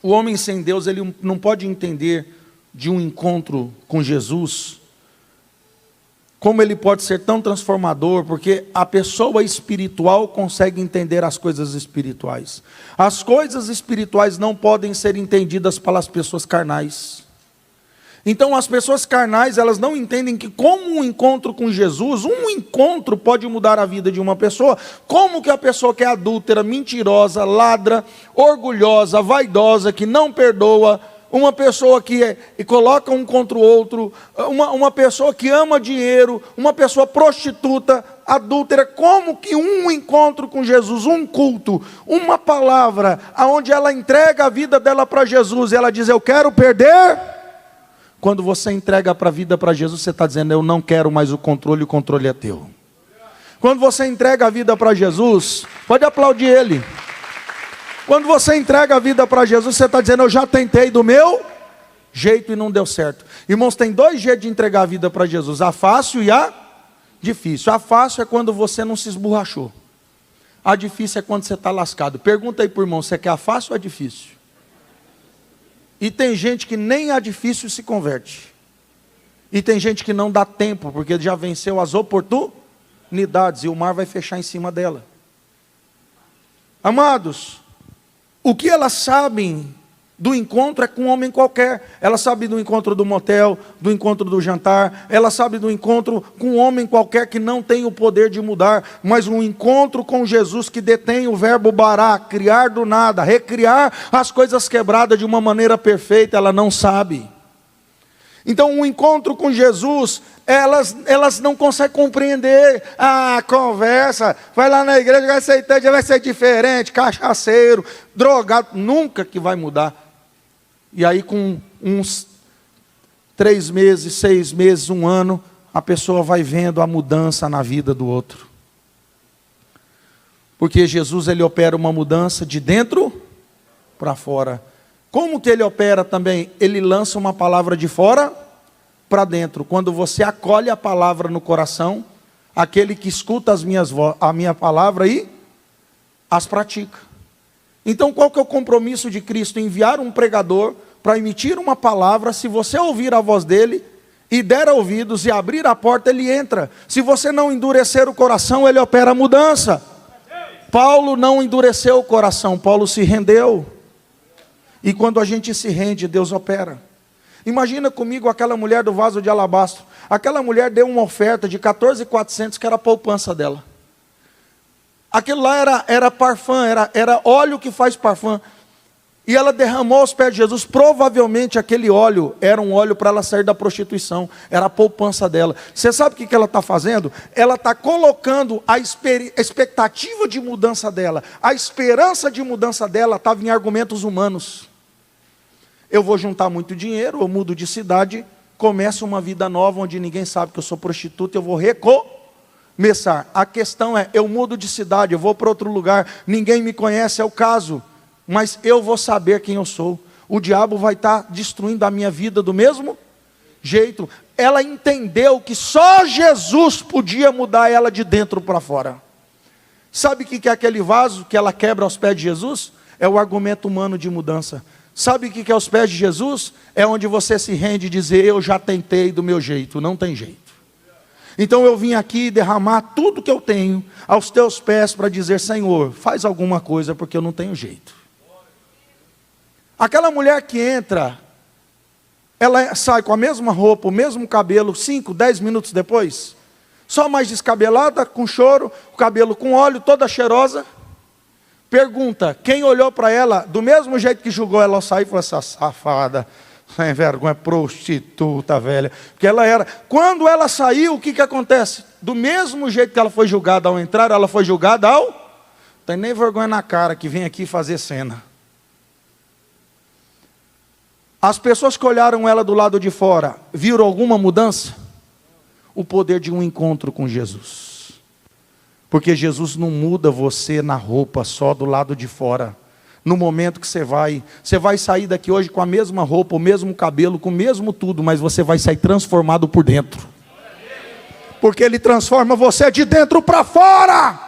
O homem sem Deus, ele não pode entender de um encontro com Jesus como ele pode ser tão transformador, porque a pessoa espiritual consegue entender as coisas espirituais. As coisas espirituais não podem ser entendidas pelas pessoas carnais. Então as pessoas carnais, elas não entendem que como um encontro com Jesus, um encontro pode mudar a vida de uma pessoa. Como que a pessoa que é adúltera, mentirosa, ladra, orgulhosa, vaidosa, que não perdoa, uma pessoa que coloca um contra o outro, uma pessoa que ama dinheiro, uma pessoa prostituta, adúltera, como que um encontro com Jesus, um culto, uma palavra, onde ela entrega a vida dela para Jesus, e ela diz, eu quero perder. Quando você entrega a vida para Jesus, você está dizendo, eu não quero mais o controle é teu. Quando você entrega a vida para Jesus, pode aplaudir ele. Quando você entrega a vida para Jesus, você está dizendo, eu já tentei do meu jeito e não deu certo. Irmãos, tem 2 jeitos de entregar a vida para Jesus, a fácil e a difícil. A fácil é quando você não se esborrachou. A difícil é quando você está lascado. Pergunta aí por irmão, você quer a fácil ou a difícil? E tem gente que nem a difícil se converte. E tem gente que não dá tempo, porque já venceu as oportunidades e o mar vai fechar em cima dela. Amados, o que elas sabem do encontro é com um homem qualquer. Ela sabe do encontro do motel, do encontro do jantar. Ela sabe do encontro com um homem qualquer que não tem o poder de mudar. Mas um encontro com Jesus que detém o verbo bará, criar do nada, recriar as coisas quebradas de uma maneira perfeita, ela não sabe. Então um encontro com Jesus, elas não conseguem compreender. Conversa, vai lá na igreja, vai aceitar, já vai ser diferente, cachaceiro, drogado, nunca que vai mudar. E aí com uns 3 meses, 6 meses, 1 ano, a pessoa vai vendo a mudança na vida do outro. Porque Jesus, ele opera uma mudança de dentro para fora. Como que ele opera também? Ele lança uma palavra de fora para dentro. Quando você acolhe a palavra no coração, aquele que escuta a minha palavra e as pratica. Então qual que é o compromisso de Cristo? Enviar um pregador para emitir uma palavra. Se você ouvir a voz dele e der ouvidos e abrir a porta, ele entra. Se você não endurecer o coração, ele opera a mudança. Paulo não endureceu o coração, Paulo se rendeu. E quando a gente se rende, Deus opera. Imagina comigo aquela mulher do vaso de alabastro. Aquela mulher deu uma oferta de 14.400, que era a poupança dela. Aquilo lá era parfum, era óleo que faz parfum. E ela derramou aos pés de Jesus. Provavelmente aquele óleo era um óleo para ela sair da prostituição. Era a poupança dela. Você sabe o que ela está fazendo? Ela está colocando a expectativa de mudança dela. A esperança de mudança dela estava em argumentos humanos. Eu vou juntar muito dinheiro, eu mudo de cidade, começo uma vida nova onde ninguém sabe que eu sou prostituta, eu vou recomeçar. A questão é, eu mudo de cidade, eu vou para outro lugar, ninguém me conhece, é o caso, mas eu vou saber quem eu sou. O diabo vai estar destruindo a minha vida do mesmo jeito. Ela entendeu que só Jesus podia mudar ela de dentro para fora. Sabe o que é aquele vaso que ela quebra aos pés de Jesus? É o argumento humano de mudança. Sabe o que é aos pés de Jesus? É onde você se rende e dizer, eu já tentei do meu jeito, não tem jeito. Então eu vim aqui derramar tudo que eu tenho aos teus pés para dizer, Senhor, faz alguma coisa porque eu não tenho jeito. Aquela mulher que entra, ela sai com a mesma roupa, o mesmo cabelo, 5, 10 minutos depois, só mais descabelada, com choro, o cabelo com óleo, toda cheirosa. Pergunta, quem olhou para ela, do mesmo jeito que julgou ela ao sair, falou, essa safada, sem vergonha, prostituta, velha. Porque ela era, quando ela saiu, o que acontece? Do mesmo jeito que ela foi julgada ao entrar, ela foi julgada ao... Não tem nem vergonha na cara que vem aqui fazer cena. As pessoas que olharam ela do lado de fora, viram alguma mudança? O poder de um encontro com Jesus. Porque Jesus não muda você na roupa só do lado de fora. No momento que você vai sair daqui hoje com a mesma roupa, o mesmo cabelo, com o mesmo tudo, mas você vai sair transformado por dentro. Porque Ele transforma você de dentro para fora.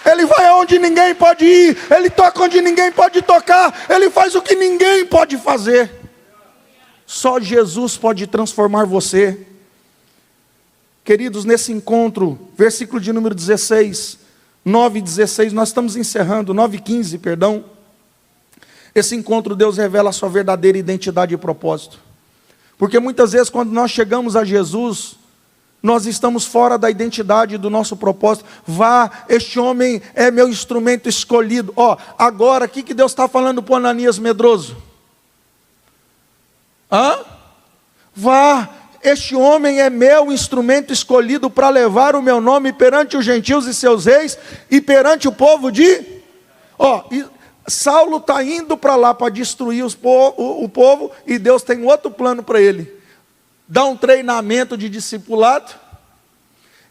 Ele vai aonde ninguém pode ir, Ele toca onde ninguém pode tocar, Ele faz o que ninguém pode fazer. Só Jesus pode transformar você. Queridos, nesse encontro, versículo de número 16, 9 e 16, nós estamos encerrando, 9 e 15, perdão. Esse encontro, Deus revela a sua verdadeira identidade e propósito. Porque muitas vezes quando nós chegamos a Jesus, nós estamos fora da identidade do nosso propósito. Vá, este homem é meu instrumento escolhido. Agora, o que Deus está falando para o Ananias medroso? Vá. Este homem é meu instrumento escolhido para levar o meu nome perante os gentios e seus reis e perante o povo de... Saulo está indo para lá para destruir o povo e Deus tem outro plano para ele. Dar um treinamento de discipulado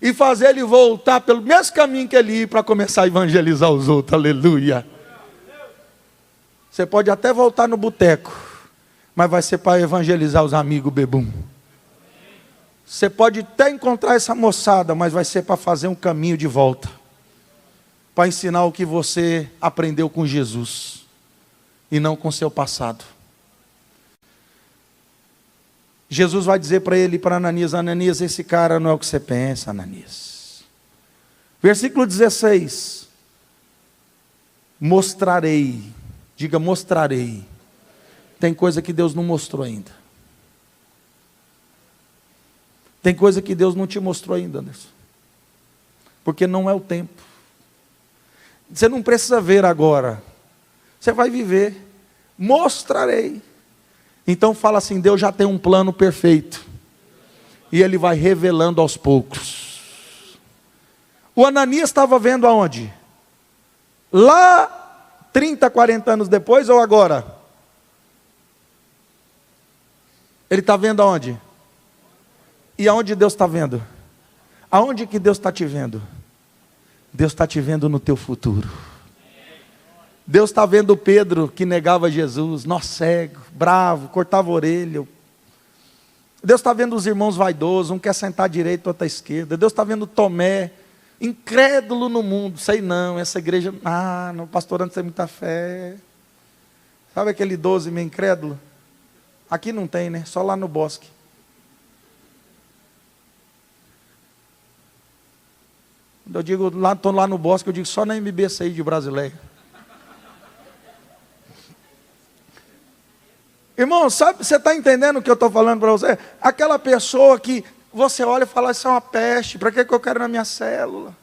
e fazer ele voltar pelo mesmo caminho que ele ia para começar a evangelizar os outros. Aleluia. Você pode até voltar no boteco, mas vai ser para evangelizar os amigos bebum. Você pode até encontrar essa moçada, mas vai ser para fazer um caminho de volta. para ensinar o que você aprendeu com Jesus e não com seu passado. Jesus vai dizer para ele, para Ananias: Ananias, esse cara não é o que você pensa, Ananias. Versículo 16. Mostrarei, diga mostrarei. Tem coisa que Deus não mostrou ainda. Tem coisa que Deus não te mostrou ainda, Anderson. Porque não é o tempo. Você não precisa ver agora. Você vai viver. Mostrarei. Então fala assim: Deus já tem um plano perfeito. E Ele vai revelando aos poucos. O Ananias estava vendo aonde? Lá 30, 40 anos depois ou agora? Ele está vendo aonde? E aonde Deus está vendo? Aonde que Deus está te vendo? Deus está te vendo no teu futuro. Deus está vendo Pedro que negava Jesus, nó cego, bravo, cortava a orelha. Deus está vendo os irmãos vaidosos, um quer sentar à direita, outro à esquerda. Deus está vendo Tomé, incrédulo no mundo. Sei não, essa igreja, não, pastor, não tem muita fé. Sabe aquele 12 meio incrédulo? Aqui não tem, né? Só lá no bosque. Eu digo, estou lá no bosque, eu digo só na MBCI de Brasileia. Irmão, sabe, você está entendendo o que eu estou falando para você? Aquela pessoa que você olha e fala: isso é uma peste, para que eu quero na minha célula?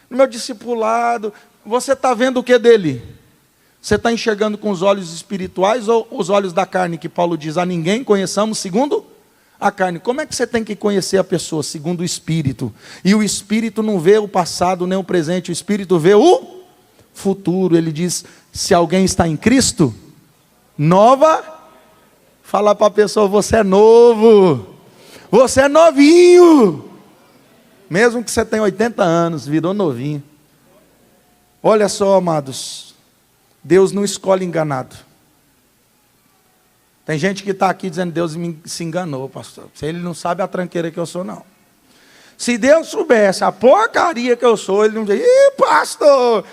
No meu discipulado, você está vendo o que dele? Você está enxergando com os olhos espirituais ou os olhos da carne, que Paulo diz: a ninguém conheçamos segundo a carne. Como é que você tem que conhecer a pessoa? Segundo o Espírito. E o Espírito não vê o passado nem o presente, o Espírito vê o futuro. Ele diz: se alguém está em Cristo, nova. Fala para a pessoa: você é novo, você é novinho. Mesmo que você tenha 80 anos, virou novinho. Olha só, amados, Deus não escolhe enganado. Tem gente que está aqui dizendo: Deus se enganou, pastor. Ele não sabe a tranqueira que eu sou, não. Se Deus soubesse a porcaria que eu sou, Ele não diz: ih, pastor.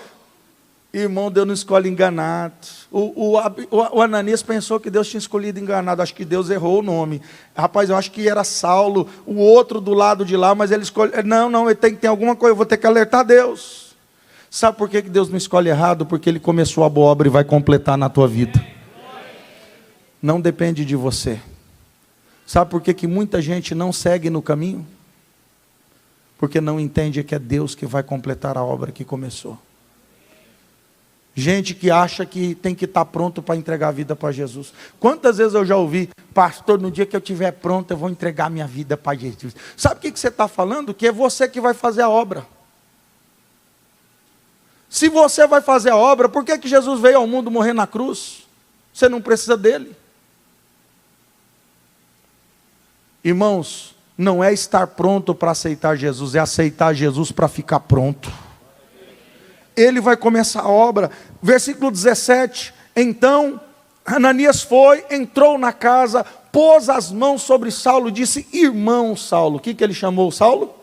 Irmão, Deus não escolhe enganado. O Ananias pensou que Deus tinha escolhido enganado. Acho que Deus errou o nome. Rapaz, eu acho que era Saulo, o outro do lado de lá, mas ele escolheu. Não, ele tem que ter alguma coisa, eu vou ter que alertar Deus. Sabe por que Deus não escolhe errado? Porque Ele começou a boa obra e vai completar na tua vida. Não depende de você. Sabe por que muita gente não segue no caminho? Porque não entende que é Deus que vai completar a obra que começou. Gente que acha que tem que estar pronto para entregar a vida para Jesus. Quantas vezes eu já ouvi: pastor, no dia que eu estiver pronto, eu vou entregar minha vida para Jesus. Sabe o que você está falando? Que é você que vai fazer a obra. Se você vai fazer a obra, por que Jesus veio ao mundo morrer na cruz? Você não precisa dele. Irmãos, não é estar pronto para aceitar Jesus, é aceitar Jesus para ficar pronto. Ele vai começar a obra. Versículo 17. Então Ananias foi, entrou na casa, pôs as mãos sobre Saulo, disse: irmão Saulo. O que ele chamou Saulo?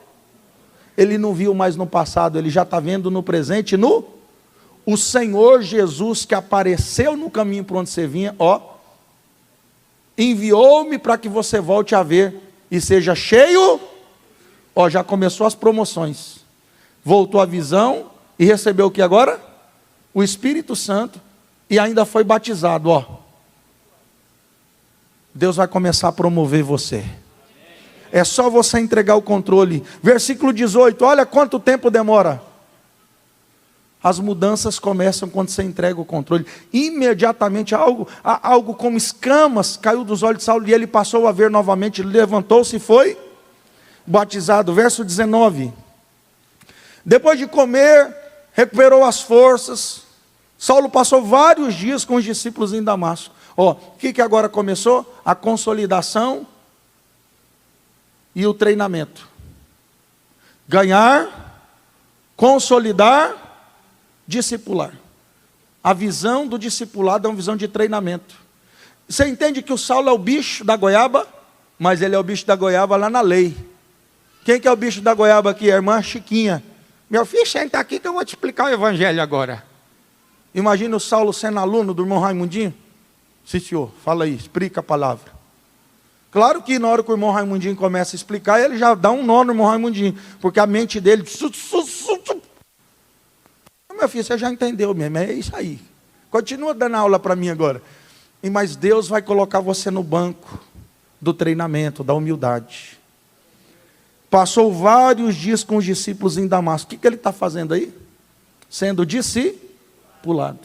Ele não viu mais no passado, ele já está vendo no presente, o Senhor Jesus, que apareceu no caminho por onde você vinha, enviou-me para que você volte a ver e seja cheio. Já começou as promoções. Voltou a visão e recebeu o que agora? O Espírito Santo, e ainda foi batizado. Deus vai começar a promover você. É só você entregar o controle. Versículo 18, olha quanto tempo demora. As mudanças começam quando você entrega o controle. Imediatamente algo como escamas caiu dos olhos de Saulo, e ele passou a ver novamente, levantou-se e foi batizado. Verso 19. Depois de comer, recuperou as forças. Saulo passou vários dias com os discípulos em Damasco. O que agora começou? A consolidação e o treinamento. Ganhar, consolidar, discipular. A visão do discipulado é uma visão de treinamento. Você entende que o Saulo é o bicho da goiaba? Mas ele é o bicho da goiaba lá na lei. Quem que é o bicho da goiaba aqui? A irmã Chiquinha. Meu filho, senta aqui que eu vou te explicar o evangelho agora. Imagina o Saulo sendo aluno do irmão Raimundinho. Sim, senhor, fala aí, explica a palavra. Claro que na hora que o irmão Raimundinho começa a explicar, ele já dá um nó no irmão Raimundinho, porque a mente dele... Meu filho, você já entendeu mesmo, é isso aí. Continua dando aula para mim agora. Mas Deus vai colocar você no banco do treinamento, da humildade. Passou vários dias com os discípulos em Damasco. O que ele está fazendo aí? Sendo discipulado.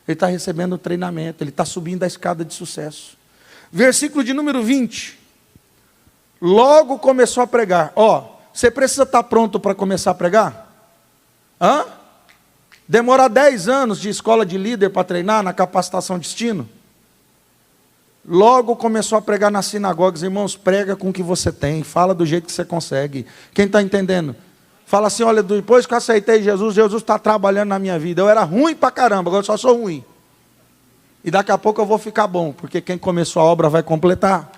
Ele está recebendo treinamento, ele está subindo a escada de sucesso. Versículo de número 20. Logo começou a pregar. Você precisa estar pronto para começar a pregar? Demora 10 anos de escola de líder para treinar na capacitação destino? Logo começou a pregar nas sinagogas. Irmãos, prega com o que você tem, fala do jeito que você consegue. Quem está entendendo? Fala assim, olha, depois que eu aceitei Jesus, Jesus está trabalhando na minha vida. Eu era ruim pra caramba, agora eu só sou ruim. E daqui a pouco eu vou ficar bom, porque quem começou a obra vai completar.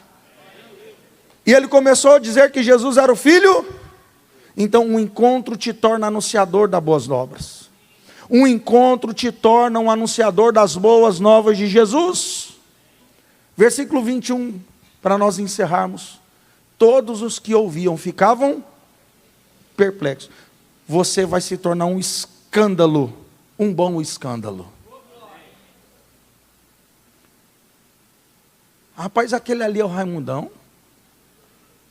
E ele começou a dizer que Jesus era o Filho. Então um encontro te torna anunciador das boas obras. Um encontro te torna um anunciador das boas novas de Jesus. Versículo 21, para nós encerrarmos. Todos os que ouviam ficavam perplexos. Você vai se tornar um escândalo, um bom escândalo. Rapaz, aquele ali é o Raimundão.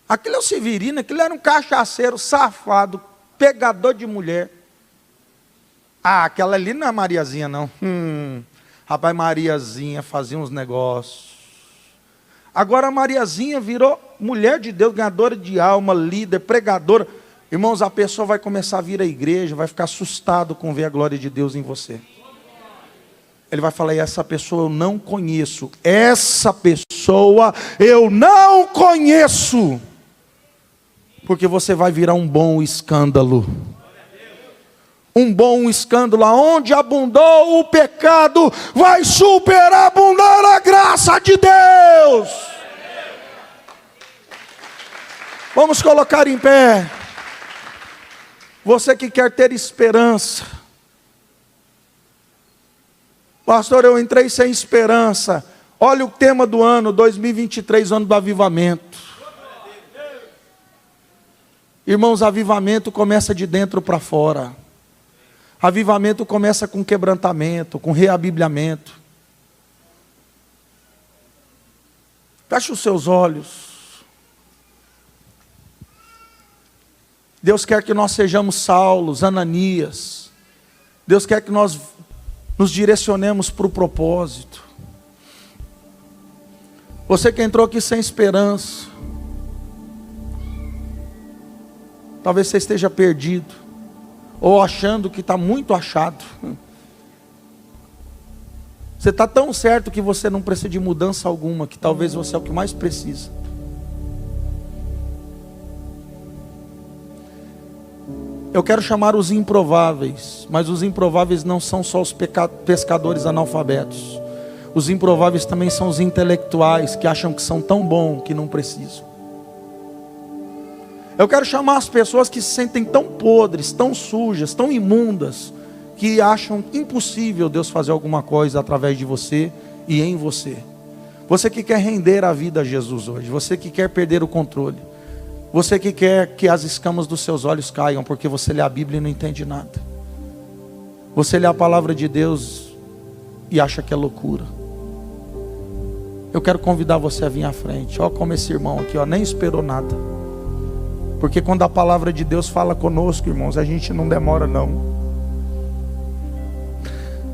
Aquele é o Severino, aquele era um cachaceiro, safado, pegador de mulher. Aquela ali não é Mariazinha, não. Rapaz, Mariazinha fazia uns negócios. Agora a Mariazinha virou mulher de Deus, ganhadora de alma, líder, pregadora. Irmãos, a pessoa vai começar a vir à igreja, vai ficar assustado com ver a glória de Deus em você. Ele vai falar, essa pessoa eu não conheço. Essa pessoa eu não conheço. Porque você vai virar um bom escândalo. Um bom escândalo. Aonde abundou o pecado, vai superabundar a graça de Deus. Vamos colocar em pé. Você que quer ter esperança. Pastor, eu entrei sem esperança. Olha o tema do ano 2023, ano do avivamento. Irmãos, avivamento começa de dentro para fora. Avivamento começa com quebrantamento, com reabibliamento. Feche os seus olhos. Deus quer que nós sejamos Saulos, Ananias. Deus quer que nós nos direcionemos para o propósito. Você que entrou aqui sem esperança, talvez você esteja perdido, ou achando que está muito achado. Você está tão certo que você não precisa de mudança alguma, que talvez você é o que mais precisa. Eu quero chamar os improváveis, mas os improváveis não são só os pescadores analfabetos. Os improváveis também são os intelectuais que acham que são tão bons que não precisam. Eu quero chamar as pessoas que se sentem tão podres, tão sujas, tão imundas, que acham impossível Deus fazer alguma coisa através de você e em você. Você que quer render a vida a Jesus hoje, você que quer perder o controle. Você que quer que as escamas dos seus olhos caiam, porque você lê a Bíblia e não entende nada. Você lê a palavra de Deus e acha que é loucura. Eu quero convidar você a vir à frente. Ó, como esse irmão aqui, ó, nem esperou nada. Porque quando a palavra de Deus fala conosco, irmãos, a gente não demora não.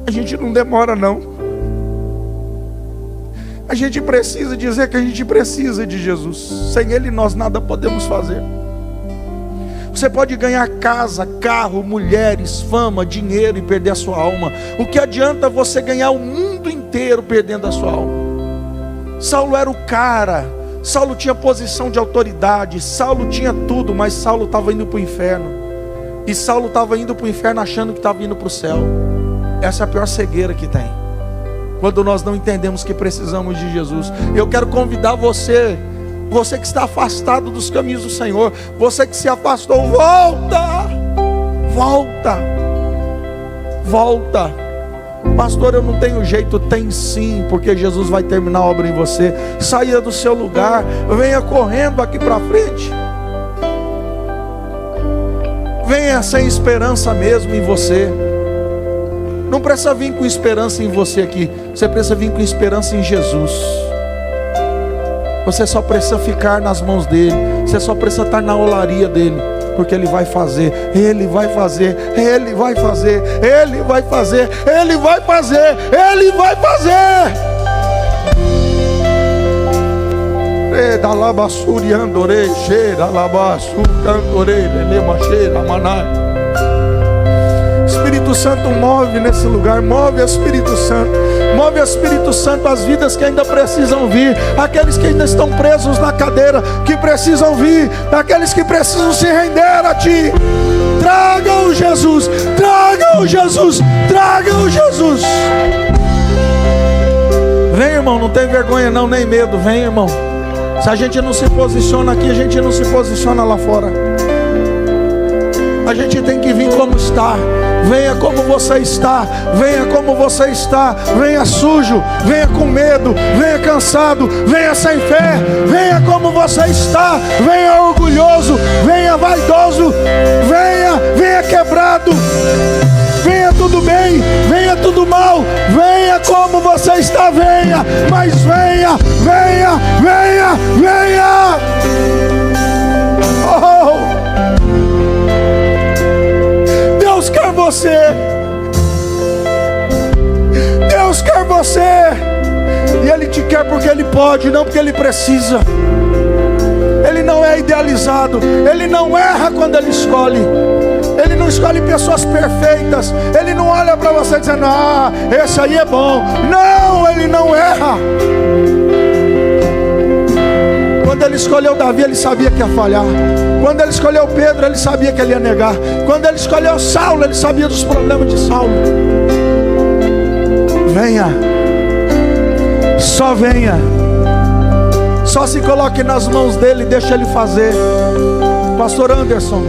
A gente não demora não. A gente precisa dizer que a gente precisa de Jesus. Sem Ele nós nada podemos fazer. Você pode ganhar casa, carro, mulheres, fama, dinheiro e perder a sua alma. O que adianta você ganhar o mundo inteiro perdendo a sua alma? Saulo era o cara. Saulo tinha posição de autoridade. Saulo tinha tudo, mas Saulo estava indo para o inferno. E Saulo estava indo para o inferno achando que estava indo para o céu. Essa é a pior cegueira que tem. Quando nós não entendemos que precisamos de Jesus. Eu quero convidar você, você que está afastado dos caminhos do Senhor, você que se afastou, volta, Volta. Volta. Pastor, eu não tenho jeito. Tem sim, porque Jesus vai terminar a obra em você. Saia do seu lugar, venha correndo aqui para frente. Venha sem esperança mesmo em você. Não precisa vir com esperança em você aqui. Você precisa vir com esperança em Jesus. Você só precisa ficar nas mãos dele. Você só precisa estar na olaria dele. Porque Ele vai fazer, Ele vai fazer, Ele vai fazer, Ele vai fazer, Ele vai fazer, Ele vai fazer. Da labassuri andorei, cheira labassuri andorei, lelema cheira manai. Espírito Santo, move nesse lugar, move Espírito Santo, move Espírito Santo as vidas que ainda precisam vir, aqueles que ainda estão presos na cadeira, que precisam vir, aqueles que precisam se render a Ti. Traga-o Jesus, traga-o Jesus, traga-o Jesus. Vem, irmão, não tem vergonha não, nem medo, vem, irmão. Se a gente não se posiciona aqui, a gente não se posiciona lá fora. A gente tem que vir como está. Venha como você está, venha como você está. Venha sujo, venha com medo, venha cansado, venha sem fé. Venha como você está, venha orgulhoso, venha vaidoso. Venha quebrado. Venha tudo bem, venha tudo mal. Venha como você está, venha. Mas venha, venha, venha, venha. Oh! Deus quer você. Deus quer você. E Ele te quer porque Ele pode, não porque Ele precisa. Ele não é idealizado. Ele não erra quando Ele escolhe. Ele não escolhe pessoas perfeitas. Ele não olha para você dizendo: ah, esse aí é bom. Não, Ele não erra. Quando Ele escolheu Davi, Ele sabia que ia falhar. Quando Ele escolheu Pedro, Ele sabia que ele ia negar. Quando Ele escolheu Saulo, Ele sabia dos problemas de Saulo. Venha. Só venha. Só se coloque nas mãos dEle e deixa Ele fazer. Pastor Anderson,